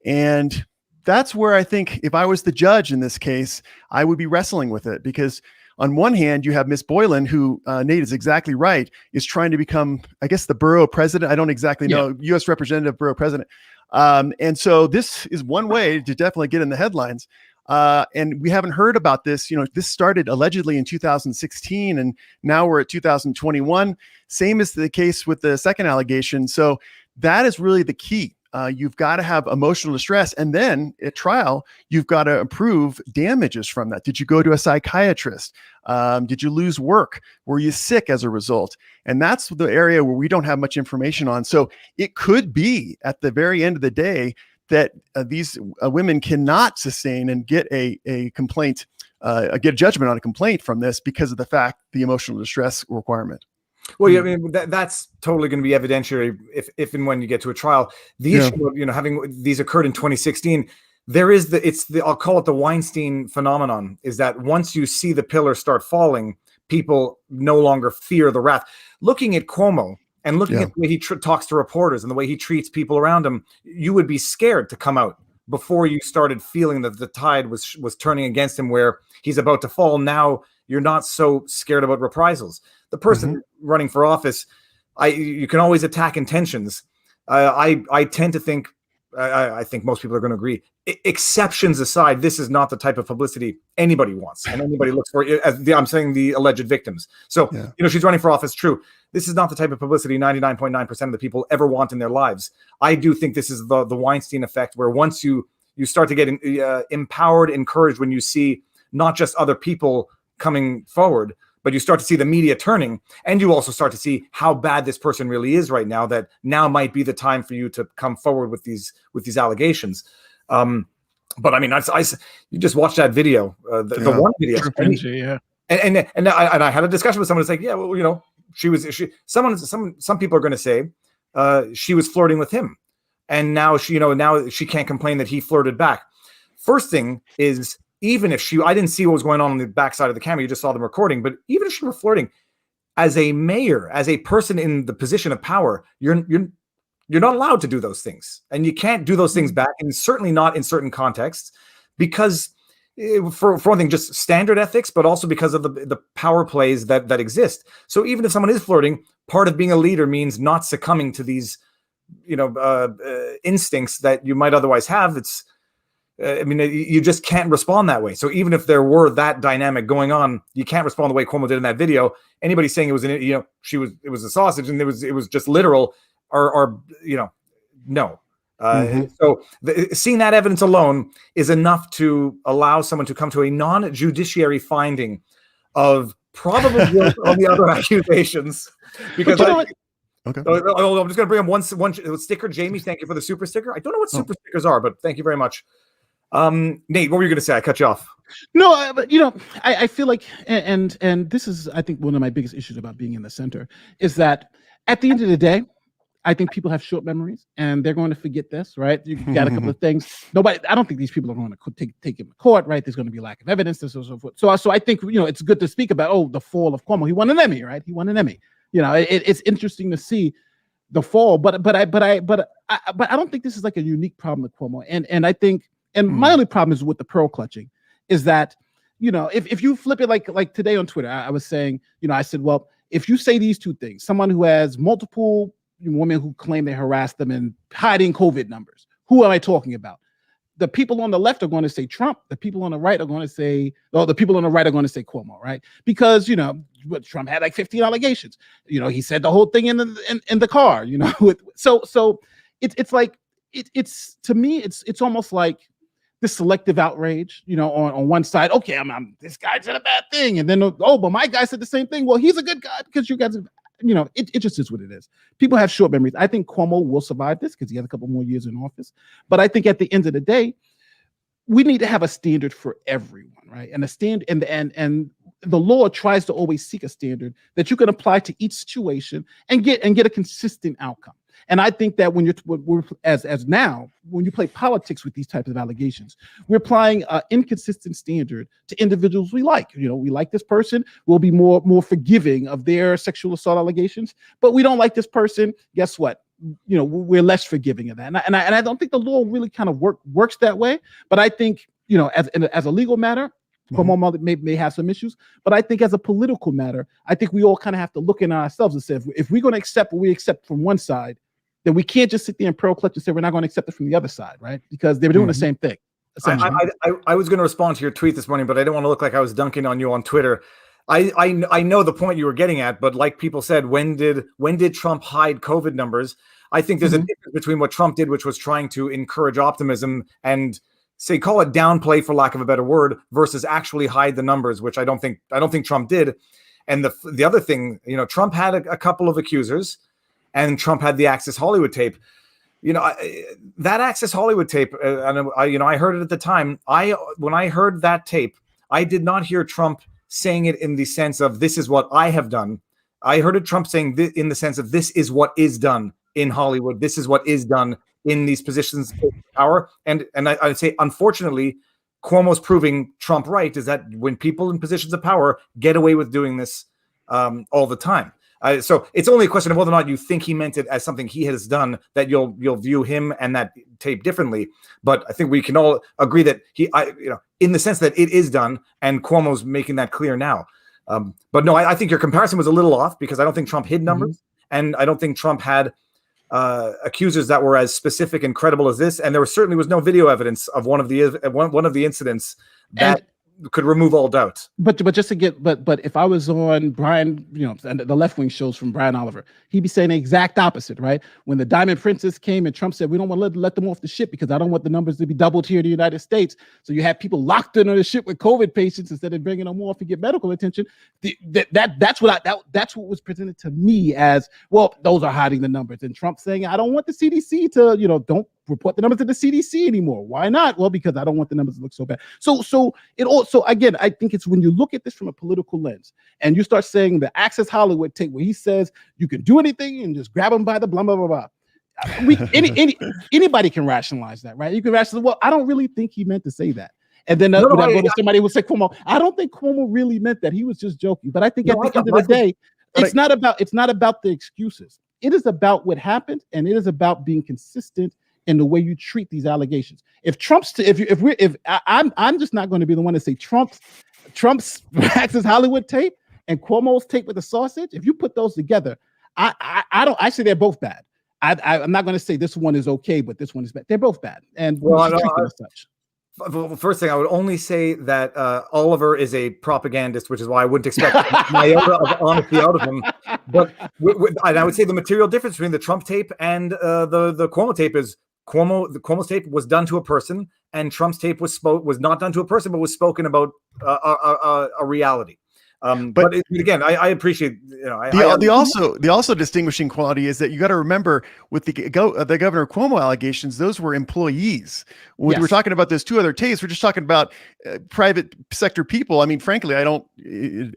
And that's where I think if I was the judge in this case, I would be wrestling with it, because on one hand, you have Miss Boylan, who Nate is exactly right, is trying to become, I guess, the borough president. I don't exactly know, U.S. representative, borough president. And so this is one way to definitely get in the headlines. And we haven't heard about this. This started allegedly in 2016, and now we're at 2021. Same is the case with the second allegation. So that is really the key. You've got to have emotional distress. And then at trial, you've got to prove damages from that. Did you go to a psychiatrist? Did you lose work? Were you sick as a result? And that's the area where we don't have much information on. So it could be at the very end of the day that these women cannot sustain and get a complaint, get a judgment on a complaint from this because of the emotional distress requirement.
Well, yeah, I mean, that's totally going to be evidentiary if and when you get to a trial. The issue of, having these occurred in 2016, I'll call it the Weinstein phenomenon, is that once you see the pillar start falling, people no longer fear the wrath. Looking at Cuomo and looking at the way he talks to reporters and the way he treats people around him, you would be scared to come out before you started feeling that the tide was turning against him, where he's about to fall. Now you're not so scared about reprisals. The person running for office, you can always attack intentions. I tend to think, I think most people are going to agree, exceptions aside, this is not the type of publicity anybody wants and anybody looks for. I'm saying the alleged victims. So, she's running for office, true. This is not the type of publicity 99.9% of the people ever want in their lives. I do think this is the Weinstein effect, where once you start to get empowered, encouraged, when you see not just other people coming forward, but you start to see the media turning, and you also start to see how bad this person really is right now, that now might be the time for you to come forward with these allegations. But I mean, you just watched that video, the one video, and I had a discussion with someone who's like, yeah, well, some people are going to say she was flirting with him, and now she can't complain that he flirted back. First thing is, even if I didn't see what was going on the backside of the camera, you just saw them recording, but even if she were flirting, as a mayor, as a person in the position of power, you're not allowed to do those things. And you can't do those things back, and certainly not in certain contexts, because for one thing, just standard ethics, but also because of the power plays that exist. So even if someone is flirting, part of being a leader means not succumbing to these, instincts that you might otherwise have. You just can't respond that way. So even if there were that dynamic going on, you can't respond the way Cuomo did in that video. Anybody saying it was it was a sausage and it was just literal, or no. So seeing that evidence alone is enough to allow someone to come to a non-judiciary finding of probable guilt on the other accusations. Because I'm just going to bring up one sticker. Jamie, thank you for the super sticker. I don't know what super stickers are, but thank you very much. Nate, what were you going to say? I cut you off.
No, but I feel like, and this is, I think, one of my biggest issues about being in the center is that at the end of the day, I think people have short memories and they're going to forget this, right? You got a couple of things. I don't think these people are going to take him to court, right? There's going to be lack of evidence, and so forth. So I think, it's good to speak about, the fall of Cuomo. He won an Emmy, right? He won an Emmy. It's interesting to see the fall, but I don't think this is like a unique problem with Cuomo. And I think, and my only problem is with the pearl clutching, is that, if you flip it like today on Twitter, I was saying, I said, well, if you say these two things, someone who has multiple women who claim they harassed them and hiding COVID numbers, who am I talking about? The people on the left are going to say Trump. The people on the right are going to say, the people on the right are going to say Cuomo, right? Because, Trump had like 15 allegations. He said the whole thing in the car, so it's like, it's to me, it's almost like this selective outrage, on one side. Okay, I'm this guy said a bad thing, and then but my guy said the same thing. Well, he's a good guy because you guys, it just is what it is. People have short memories. I think Cuomo will survive this because he has a couple more years in office. But I think at the end of the day, we need to have a standard for everyone, right? And a standard, and the law tries to always seek a standard that you can apply to each situation and get a consistent outcome. And I think that when you play politics with these types of allegations, we're applying an inconsistent standard to individuals we like. We like this person, we'll be more forgiving of their sexual assault allegations, but we don't like this person. Guess what? We're less forgiving of that. And I don't think the law really kind of works that way. But I think, as a legal matter, Cuomo may have some issues, but I think as a political matter, I think we all kind of have to look in ourselves and say, if we're going to accept what we accept from one side, then we can't just sit there and pearl clutch and say we're not going to accept it from the other side, right? Because they're doing the same thing.
I was going to respond to your tweet this morning, but I didn't want to look like I was dunking on you on Twitter. I know the point you were getting at, but like people said, when did Trump hide COVID numbers? I think there's a difference between what Trump did, which was trying to encourage optimism and say, call it downplay for lack of a better word, versus actually hide the numbers, which I don't think Trump did. And the other thing, Trump had a couple of accusers, and Trump had the Access Hollywood tape. That Access Hollywood tape, and I heard it at the time. When I heard that tape, I did not hear Trump saying it in the sense of this is what I have done. I heard Trump saying in the sense of this is what is done in Hollywood. This is what is done in these positions of power. And I'd say, unfortunately, Cuomo's proving Trump right, is that when people in positions of power get away with doing this all the time. So it's only a question of whether or not you think he meant it as something he has done, that you'll view him and that tape differently. But I think we can all agree that in the sense that it is done, and Cuomo's making that clear now. But no, I think your comparison was a little off, because I don't think Trump hid numbers, and I don't think Trump had accusers that were as specific and credible as this. And there certainly was no video evidence of one of the incidents that could remove all doubt.
But just to get, but if I was on Brian, and the left wing shows from Brian Oliver, he'd be saying the exact opposite, right? When the Diamond Princess came and Trump said, we don't want to let them off the ship because I don't want the numbers to be doubled here in the United States. So you have people locked in on the ship with COVID patients instead of bringing them off to get medical attention. That's what was presented to me as, well, those are hiding the numbers. And Trump saying, I don't want the CDC to, don't report the numbers to the CDC anymore. Why not? Well, because I don't want the numbers to look so bad. So again, I think it's when you look at this from a political lens and you start saying the Access Hollywood tape where he says you can do anything and just grab them by the blah, blah, blah, blah. Anybody can rationalize that, right? You can rationalize, well, I don't really think he meant to say that. And then somebody will say, Cuomo, I don't think Cuomo really meant that. He was just joking. But I think at the end of the day, it's not about the excuses. It is about what happened, and it is about being consistent in the way you treat these allegations. I'm just not going to be the one to say Trump's Access Hollywood tape and Cuomo's tape with the sausage. If you put those together, I say they're both bad. I'm not going to say this one is okay, but this one is bad. They're both bad, and we should treat them as such.
Well, first thing, I would only say that Oliver is a propagandist, which is why I wouldn't expect my of honesty out of him. But and I would say the material difference between the Trump tape and the Cuomo tape is Cuomo's tape was done to a person, and Trump's tape was not done to a person, but was spoken about a reality. But again, I appreciate
the also distinguishing quality is that you got to remember with the Governor Cuomo allegations, those were employees. When we're talking about those two other tapes, we're just talking about private sector people. I mean, frankly, I don't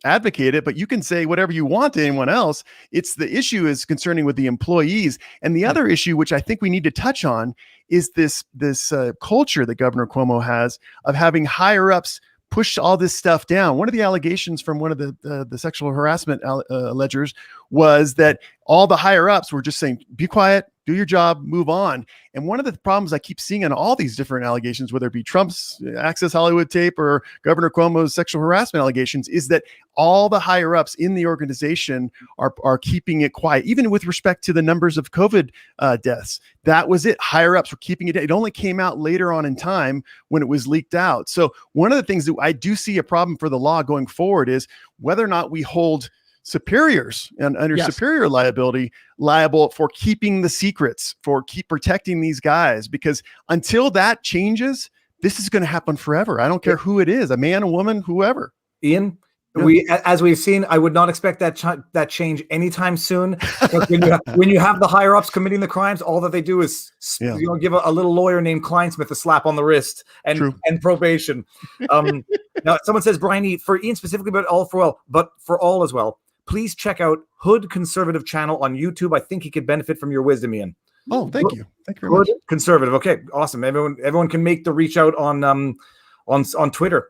advocate it, but you can say whatever you want to anyone else. It's the issue is concerning with the employees, and the other issue, which I think we need to touch on, is this culture that Governor Cuomo has of having higher ups push all this stuff down. One of the allegations from one of the sexual harassment allegers was that all the higher ups were just saying, be quiet, do your job, move on. And one of the problems I keep seeing in all these different allegations, whether it be Trump's Access Hollywood tape or Governor Cuomo's sexual harassment allegations, is that all the higher ups in the organization are keeping it quiet, even with respect to the numbers of COVID deaths. That was it. Higher ups were keeping it. It only came out later on in time when it was leaked out. So one of the things that I do see a problem for the law going forward is whether or not we hold superiors and under superior liability liable for keeping the secrets, for protecting these guys, because until that changes, this is going to happen forever. I don't care who it is, a man, a woman, whoever.
Ian, as we've seen, I would not expect that change anytime soon. When you have the higher ups committing the crimes, all that they do is give a little lawyer named Kleinsmith a slap on the wrist and probation. Now, someone says, Brian, for Ian specifically, but for all as well. Please check out Hood Conservative channel on YouTube. I think he could benefit from your wisdom, Ian.
Oh, thank you. Thank you very much.
Conservative. Okay, awesome. Everyone can make the reach out on Twitter.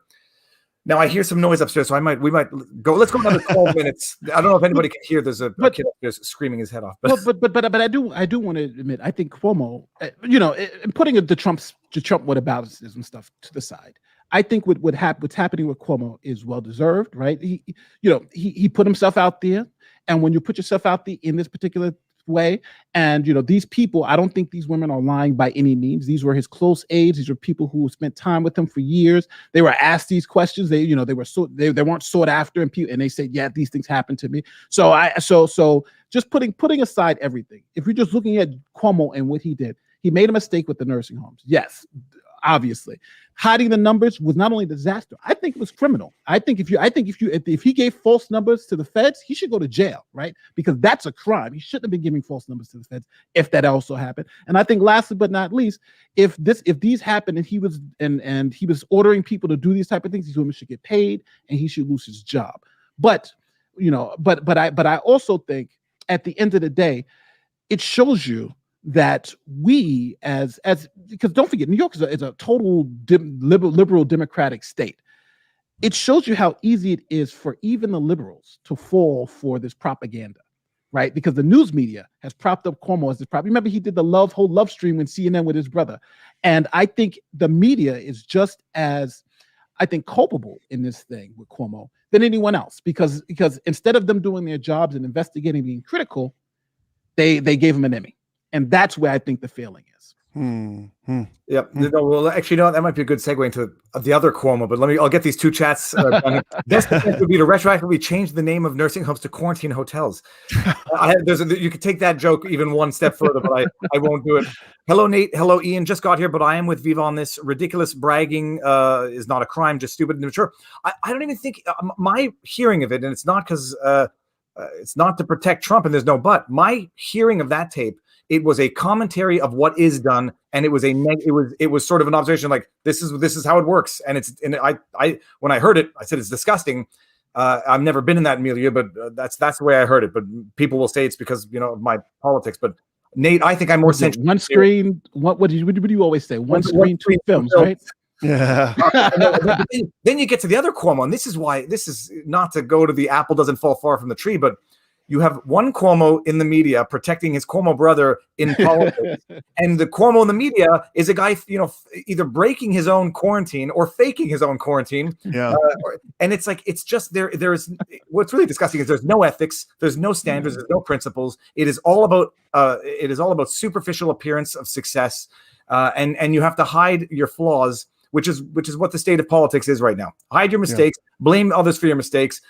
Now I hear some noise upstairs, so we might go. Let's go another 12 minutes. I don't know if anybody can hear. There's a kid upstairs screaming his head off.
But I do want to admit, I think Cuomo, putting the Trump whataboutism stuff to the side, I think what's happening with Cuomo is well deserved, right? He put himself out there, and when you put yourself out there in this particular way. And, these people, I don't think these women are lying by any means. These were his close aides. These were people who spent time with him for years. They were asked these questions. They weren't sought after, and they said, yeah, these things happened to me. So just putting aside everything, if you're just looking at Cuomo and what he did, he made a mistake with the nursing homes. Yes, obviously. Hiding the numbers was not only a disaster. I think it was criminal. I think if he gave false numbers to the feds, he should go to jail, right? Because that's a crime. He shouldn't have been giving false numbers to the feds if that also happened. And I think lastly but not least, if these happened and he was ordering people to do these type of things, these women should get paid and he should lose his job. But I also think at the end of the day, it shows you that we because don't forget, New York is a total liberal democratic state. It shows you how easy it is for even the liberals to fall for this propaganda, right? Because the news media has propped up Cuomo as this problem. Remember, he did the whole love stream with CNN with his brother. And I think the media is just as, I think, culpable in this thing with Cuomo than anyone else, because instead of them doing their jobs and investigating, being critical, they gave him an Emmy. And that's where I think the failing is.
Yep. No, well, actually, that might be a good segue into the other Cuomo. But I'll get these two chats. Best would be to retroactively change the name of nursing homes to quarantine hotels. You could take that joke even one step further, but I won't do it. Hello, Nate. Hello, Ian. Just got here, but I am with Viva on this. Ridiculous bragging is not a crime, just stupid and immature. I don't even think my hearing of it, and it's not because it's not to protect Trump, and there's no but. My hearing of that tape, it was a commentary of what is done, and it was sort of an observation, like this is how it works. And I when I heard it, I said it's disgusting. I've never been in that milieu, but that's the way I heard it. But people will say it's because of my politics. But Nate, I think I'm more sensitive.
One screen. What do you always say? One screen, two films, right?
Yeah.
Then you get to the other Cuomo, and this is not to go to the apple doesn't fall far from the tree, but you have one Cuomo in the media protecting his Cuomo brother in politics, and the Cuomo in the media is a guy, either breaking his own quarantine or faking his own quarantine.
Yeah.
And it's like, it's just there's what's really disgusting is there's no ethics, there's no standards, there's no principles. It is all about superficial appearance of success, and you have to hide your flaws, which is what the state of politics is right now. Hide your mistakes, blame others for your mistakes,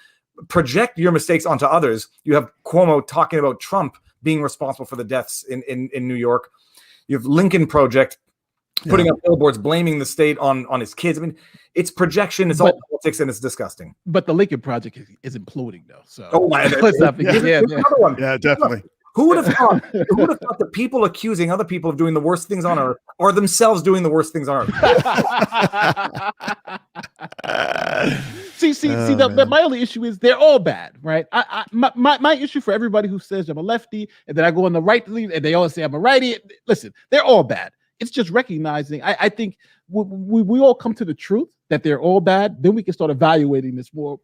project your mistakes onto others. You have Cuomo talking about Trump being responsible for the deaths in New York. You have Lincoln Project putting up billboards blaming the state on his kids. I mean, it's projection, it's all politics, and it's disgusting.
But the Lincoln Project is imploding though. So
let's not forget.
Yeah, definitely.
Who would have thought that people accusing other people of doing the worst things on earth are themselves doing the worst things on earth?
My only issue is they're all bad, right? My issue for everybody who says I'm a lefty and then I go on the right and they always say I'm a righty. Listen, they're all bad. It's just recognizing. I think we all come to the truth that they're all bad. Then we can start evaluating this more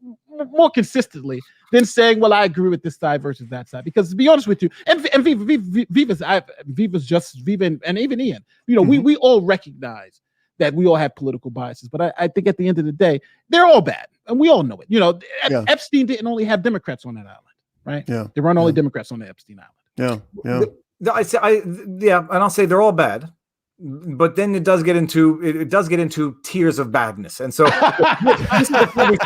consistently than saying, well, I agree with this side versus that side. Because to be honest with you, and Viva's and even Ian, we all recognize that we all have political biases. But I think at the end of the day, they're all bad. And we all know it. Epstein didn't only have Democrats on that island, right? Yeah. There weren't only Democrats on the Epstein island.
Yeah.
And I'll say they're all bad. But then it does get into tiers of badness, and so this is the thing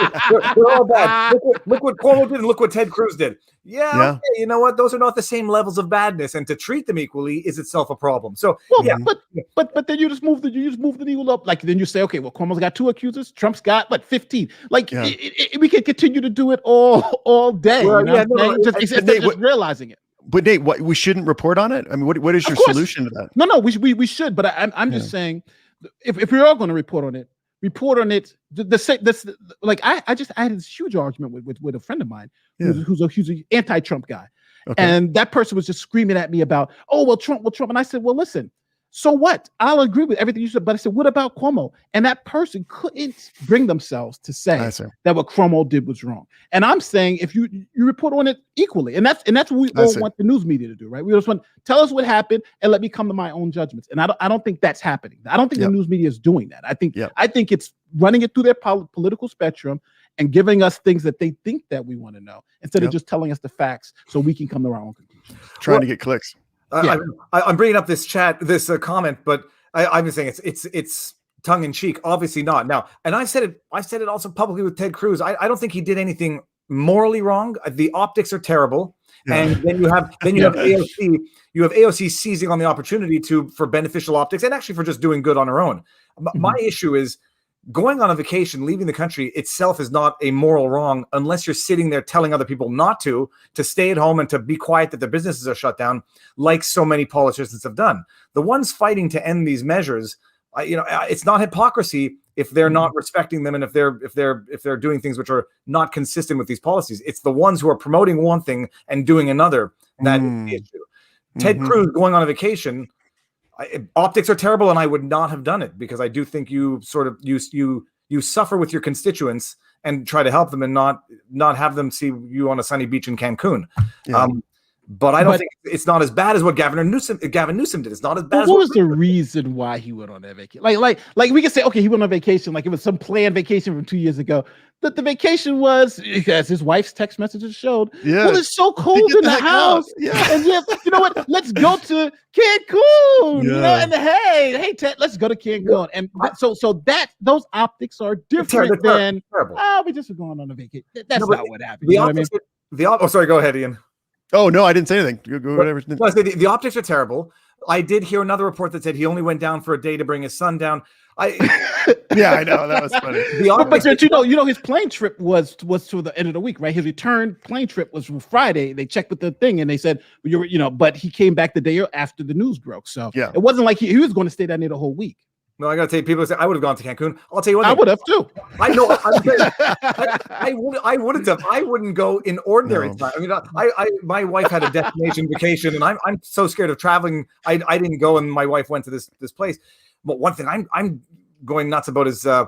they're all bad. Look what Cuomo did, and look what Ted Cruz did. Yeah. Okay, you know what? Those are not the same levels of badness, and to treat them equally is itself a problem. So,
but then you just move the needle up. Like then you say, okay, well, Cuomo's got 2 accusers, Trump's got 15. Like we can continue to do it all day. Just realizing it.
But Nate, we shouldn't report on it? I mean, what is your solution to that?
No, we should. But I'm just saying, if we're all going to report on it. I had this huge argument with a friend of mine who's an anti-Trump guy, and that person was just screaming at me about, Trump, and I said, well, listen. So what? I'll agree with everything you said, but I said, what about Cuomo? And that person couldn't bring themselves to say that what Cuomo did was wrong. And I'm saying if you report on it equally, and that's what we all want the news media to do, right? We just want tell us what happened and let me come to my own judgments. And I don't think that's happening. I don't think the news media is doing that. I think it's running it through their political spectrum and giving us things that they think that we want to know instead of just telling us the facts so we can come to our own conclusion.
trying to get clicks.
I'm bringing up this comment, but I'm just saying it's tongue in cheek. Obviously not. Now, and I've said it also publicly with Ted Cruz. I don't think he did anything morally wrong. The optics are terrible. Yeah. And then you have AOC. You have AOC seizing on the opportunity for beneficial optics and actually for just doing good on her own. My issue is going on a vacation, leaving the country itself is not a moral wrong unless you're sitting there telling other people not to stay at home and to be quiet, that their businesses are shut down, like so many politicians have done. The ones fighting to end these measures, it's not hypocrisy if they're not respecting them and if they're doing things which are not consistent with these policies. It's the ones who are promoting one thing and doing another that is the issue. Ted Cruz going on a vacation, optics are terrible, and I would not have done it because I do think you sort of you suffer with your constituents and try to help them and not have them see you on a sunny beach in Cancun. Yeah. But I don't think it's not as bad as what Gavin Newsom did. It's not as bad.
What was the reason why he went on that vacation? Like we could say, okay, he went on vacation, like it was some planned vacation from 2 years ago. But the vacation was, as his wife's text messages showed, well, it's so cold in the house. Yeah. And yes, you know what? Let's go to Cancun. Yeah. And hey, Ted, let's go to Cancun. And so those optics are different than we just were going on a vacation. That's not what happened.
Sorry, go ahead, Ian.
Oh, no, I didn't say anything. Go whatever.
The optics are terrible. I did hear another report that said he only went down for a day to bring his son down.
Yeah, I know. That was funny.
But you know, his plane trip was to the end of the week, right? His return plane trip was Friday. They checked with the thing and they said, but he came back the day after the news broke. So it wasn't like he was going to stay down there the whole week.
No, I got to tell you, people say I would have gone to Cancun. I'll tell you what.
I would have too.
I know. I wouldn't have. I wouldn't go in ordinary time. I mean, my wife had a destination vacation, and I'm so scared of traveling. I didn't go, and my wife went to this place. But one thing I'm going nuts about is it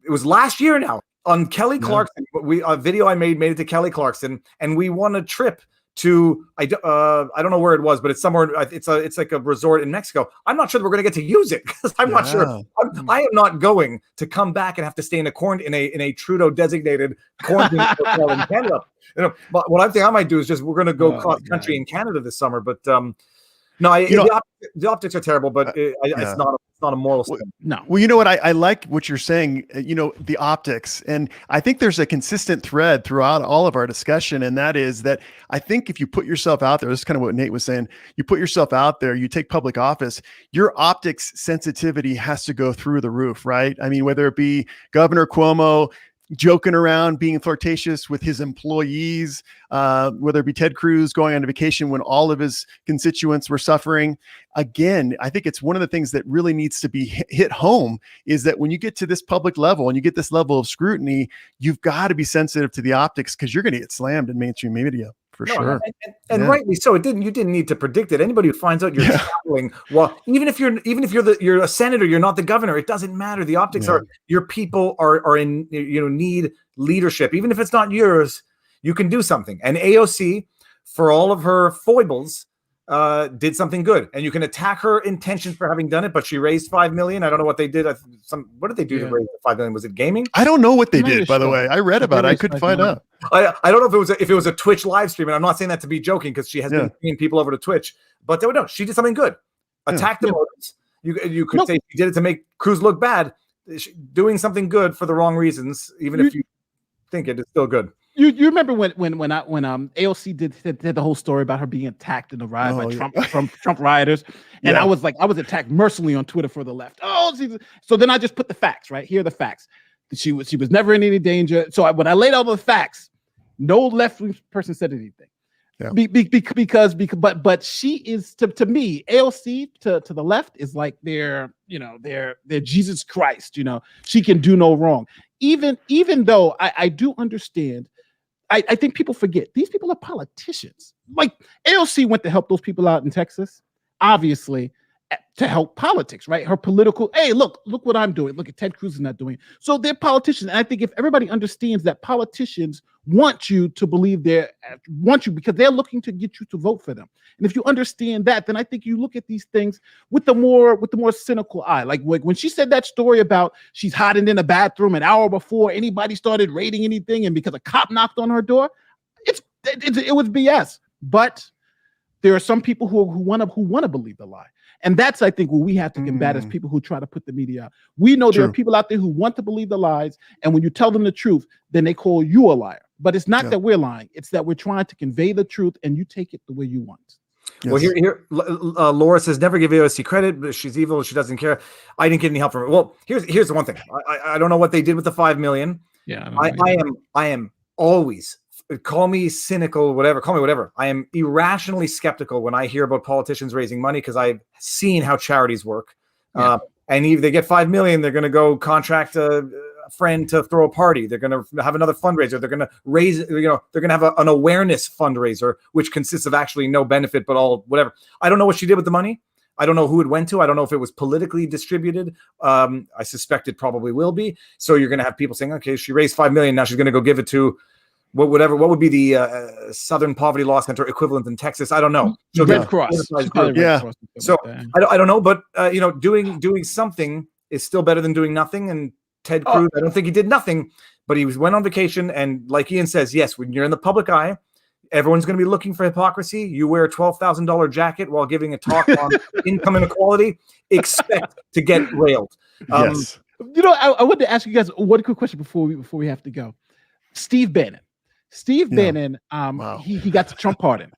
was last year now on Kelly Clarkson. A video I made it to Kelly Clarkson, and we won a trip to I don't know where it was, but it's somewhere. It's like a resort in Mexico. I'm not sure that we're going to get to use it because I'm not sure. I am not going to come back and have to stay in a Trudeau designated quarantine hotel in Canada. But what I think I might do is we're going to go cross country in Canada this summer. But the optics are terrible, but it's not a moral thing.
No.
Well, you know what? I like what you're saying, the optics. And I think there's a consistent thread throughout all of our discussion. And that is that I think if you put yourself out there, this is kind of what Nate was saying, you put yourself out there, you take public office, your optics sensitivity has to go through the roof, right? I mean, whether it be Governor Cuomo joking around, being flirtatious with his employees, whether it be Ted Cruz going on a vacation when all of his constituents were suffering. Again, I think it's one of the things that really needs to be hit home is that when you get to this public level and you get this level of scrutiny, you've got to be sensitive to the optics because you're going to get slammed in mainstream media. For sure.
And rightly so. You didn't need to predict it. Anybody who finds out you're traveling, well, even if you're a senator, you're not the governor, it doesn't matter. The optics are your people are in need leadership. Even if it's not yours, you can do something. And AOC, for all of her foibles, did something good. And you can attack her intentions for having done it, but she raised $5 million. I don't know what they did. What did they do to raise the $5 million? Was it gaming?
I don't know what they did, by the way. I read about it. I couldn't find out.
I don't know if it was a Twitch live stream, and I'm not saying that to be joking because she has been bringing people over to Twitch, but no, she did something good. Attack the motives. You could say she did it to make Cruz look bad. Doing something good for the wrong reasons, even if you think it is still good.
You remember when AOC did the whole story about her being attacked in the riot by Trump rioters, and I was attacked mercilessly on Twitter for the left. So then I just put the facts right here. The facts. She was never in any danger. So when I laid out the facts, no left-wing person said anything. Yeah. But she is to me, AOC to the left is like their Jesus Christ. She can do no wrong. Even though I do understand. I think people forget these people are politicians. Like AOC went to help those people out in Texas, obviously, to help politics, right? Her political, hey, look what I'm doing. Look at Ted Cruz is not doing. So they're politicians. And I think if everybody understands that politicians want you to believe want you because they're looking to get you to vote for them. And if you understand that, then I think you look at these things with the more cynical eye. Like when she said that story about she's hiding in a bathroom an hour before anybody started raiding anything, and because a cop knocked on her door, it was BS. But there are some people who want to believe the lie. And that's, I think, what we have to combat as people who try to put the media out. We know there are people out there who want to believe the lies, and when you tell them the truth, then they call you a liar. But it's not that we're lying. It's that we're trying to convey the truth, and you take it the way you want.
Yes. Well, here, Laura says, never give AOC credit, but she's evil. She doesn't care. I didn't get any help from her. Well, here's the one thing. I don't know what they did with the 5 million.
Yeah,
I am always, call me cynical, whatever, call me whatever. I am irrationally skeptical when I hear about politicians raising money because I've seen how charities work.
Yeah.
And if they get 5 million, they're going to go contract a friend to throw a party. They're going to have another fundraiser. They're going to raise, they're going to have an awareness fundraiser, which consists of actually no benefit, but all whatever. I don't know what she did with the money. I don't know who it went to. I don't know if it was politically distributed. I suspect it probably will be. So you're going to have people saying, okay, she raised 5 million. Now she's going to go give it to what would be the Southern Poverty Law Center equivalent in Texas? I don't know.
Red Cross.
Yeah. So I don't know, but doing something is still better than doing nothing. And Ted Cruz, I don't think he did nothing, but he went on vacation. And like Ian says, yes, when you're in the public eye, everyone's going to be looking for hypocrisy. You wear a $12,000 jacket while giving a talk on income inequality. Expect to get railed.
Yes.
I wanted to ask you guys one quick question before we have to go. Steve Bannon. Bannon, he got the Trump pardon,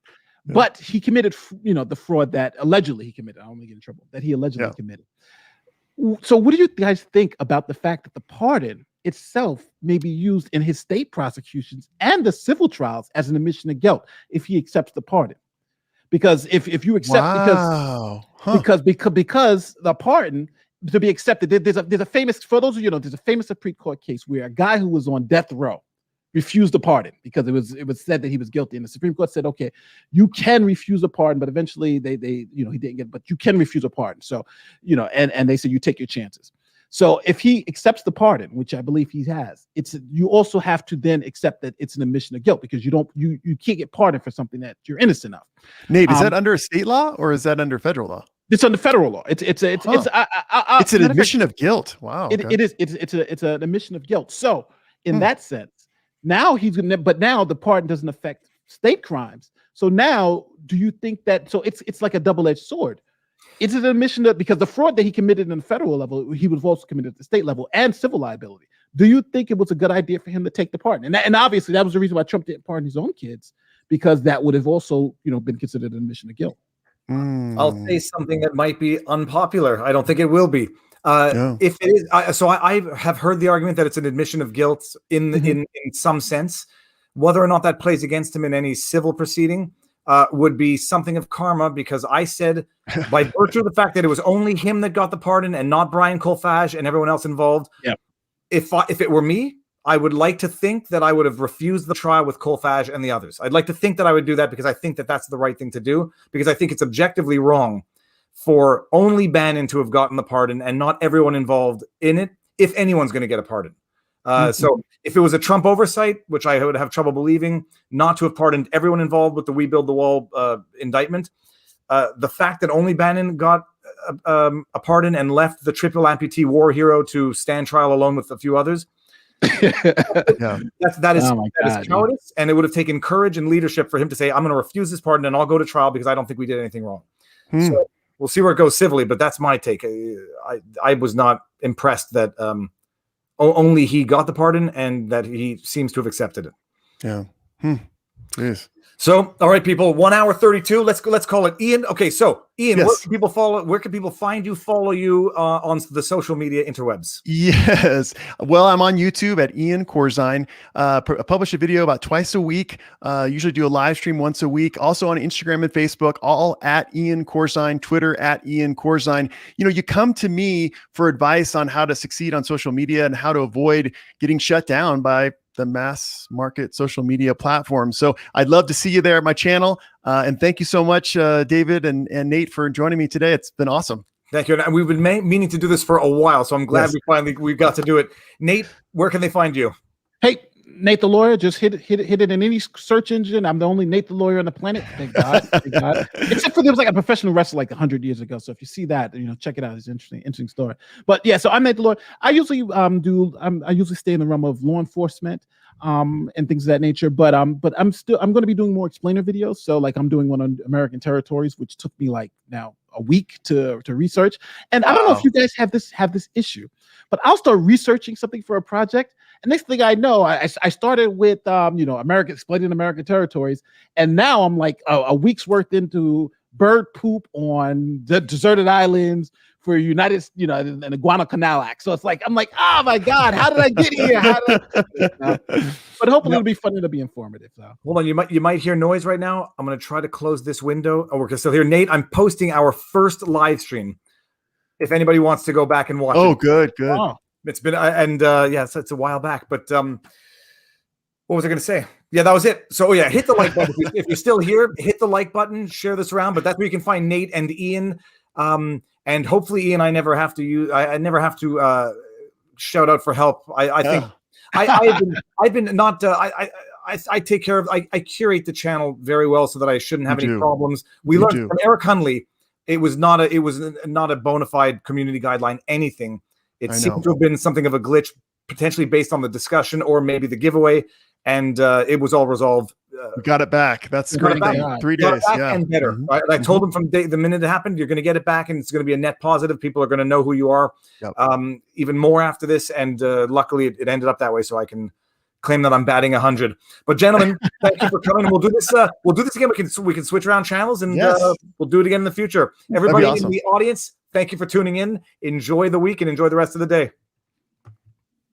but he committed, the fraud that allegedly he committed. I don't want to get in trouble. That he allegedly committed. So, what do you guys think about the fact that the pardon itself may be used in his state prosecutions and the civil trials as an admission of guilt if he accepts the pardon? Because if you accept because the pardon to be accepted, there's a famous, for those of you know, there's a famous Supreme Court case where a guy who was on death row refused a pardon because it was said that he was guilty, and the Supreme Court said, okay, you can refuse a pardon, but eventually they he didn't get, but you can refuse a pardon. So and they said you take your chances. So if he accepts the pardon, which I believe he has, you also have to then accept that it's an admission of guilt because you can't get pardoned for something that you're innocent of.
Nate, is that under a state law or is that under federal law?
It's under federal law. It's
an admission of guilt. Wow.
It is. It's an admission of guilt. So in that sense, now now the pardon doesn't affect state crimes. So now, do you think that? So it's like a double-edged sword. It's an admission that because the fraud that he committed on the federal level, he would have also committed at the state level and civil liability. Do you think it was a good idea for him to take the pardon? And obviously that was the reason why Trump didn't pardon his own kids, because that would have also been considered an admission of guilt.
I'll say something that might be unpopular. I don't think it will be. If it is, so I have heard the argument that it's an admission of guilt in some sense. Whether or not that plays against him in any civil proceeding would be something of karma, because I said by virtue of the fact that it was only him that got the pardon and not Brian Colfage and everyone else involved. Yeah. If it were me, I would like to think that I would have refused the trial with Colfage and the others. I'd like to think that I would do that because I think that that's the right thing to do, because I think it's objectively wrong for only Bannon to have gotten the pardon and not everyone involved in it, if anyone's going to get a pardon. So if it was a Trump oversight, which I would have trouble believing, not to have pardoned everyone involved with the We Build the Wall indictment, the fact that only Bannon got a pardon and left the triple amputee war hero to stand trial alone with a few others, that is cowardice, and it would have taken courage and leadership for him to say, I'm going to refuse this pardon and I'll go to trial because I don't think we did anything wrong. So we'll see where it goes civilly, but that's my take. I was not impressed that only he got the pardon and that he seems to have accepted it. Yeah.
Yes.
So, all right, people, 1 hour 32. Let's call it Ian. Okay, so Ian, yes. Where can people find you, follow you on the social media interwebs?
Yes. Well, I'm on YouTube at Ian Corzine. I publish a video about twice a week. Usually do a live stream once a week. Also on Instagram and Facebook, all at Ian Corzine, Twitter at Ian Corzine. You come to me for advice on how to succeed on social media and how to avoid getting shut down by the mass market social media platform. So I'd love to see you there at my channel. And thank you so much, David and Nate, for joining me today. It's been awesome.
Thank you. And we've been meaning to do this for a while, so I'm glad we got to do it. Nate, where can they find you?
Hey, Nate the Lawyer. Just hit it in any search engine. I'm the only Nate the Lawyer on the planet. Thank God. Thank God. Except for there was like a professional wrestler like 100 years ago. So if you see that, check it out. It's an interesting story. But yeah, so I'm Nate the Lawyer. I usually I usually stay in the realm of law enforcement. and things of that nature. But I'm going to be doing more explainer videos. So like I'm doing one on American territories, which took me like now a week to research. And I don't know if you guys have this issue, but I'll start researching something for a project. And next thing I know, I started with explaining American territories, and now I'm like a week's worth into bird poop on the deserted islands for in the Guadalcanal Act. So it's like I'm like, oh my God, how did I get here? But hopefully it'll be fun and it'll be informative. So
hold on, you might hear noise right now. I'm going to try to close this window. Oh, we're still here. Nate, I'm posting our first live stream. If anybody wants to go back and watch.
Oh,
it.
good.
Oh. It's been so it's a while back, but what was I going to say? Yeah, that was it. So hit the like button if you're still here. Hit the like button, share this around. But that's where you can find Nate and Ian, and hopefully Ian, I never have to shout out for help. I think I've been not. I take care of. I curate the channel very well so that I shouldn't have any problems. We learned from Eric Hunley. It was not a bona fide community guideline. Anything. It seemed to have been something of a glitch, potentially based on the discussion or maybe the giveaway, and it was all resolved.
We got it back. That's great. 3 days,
and better. Mm-hmm. Right? I told them from the minute it happened, you're going to get it back, and it's going to be a net positive. People are going to know who you are, even more after this. And luckily, it ended up that way, so I can claim that I'm batting 100. But gentlemen, thank you for coming. We'll do this. We'll do this again. We can switch around channels, and we'll do it again in the future. Everybody in the audience, thank you for tuning in. Enjoy the week and enjoy the rest of the day.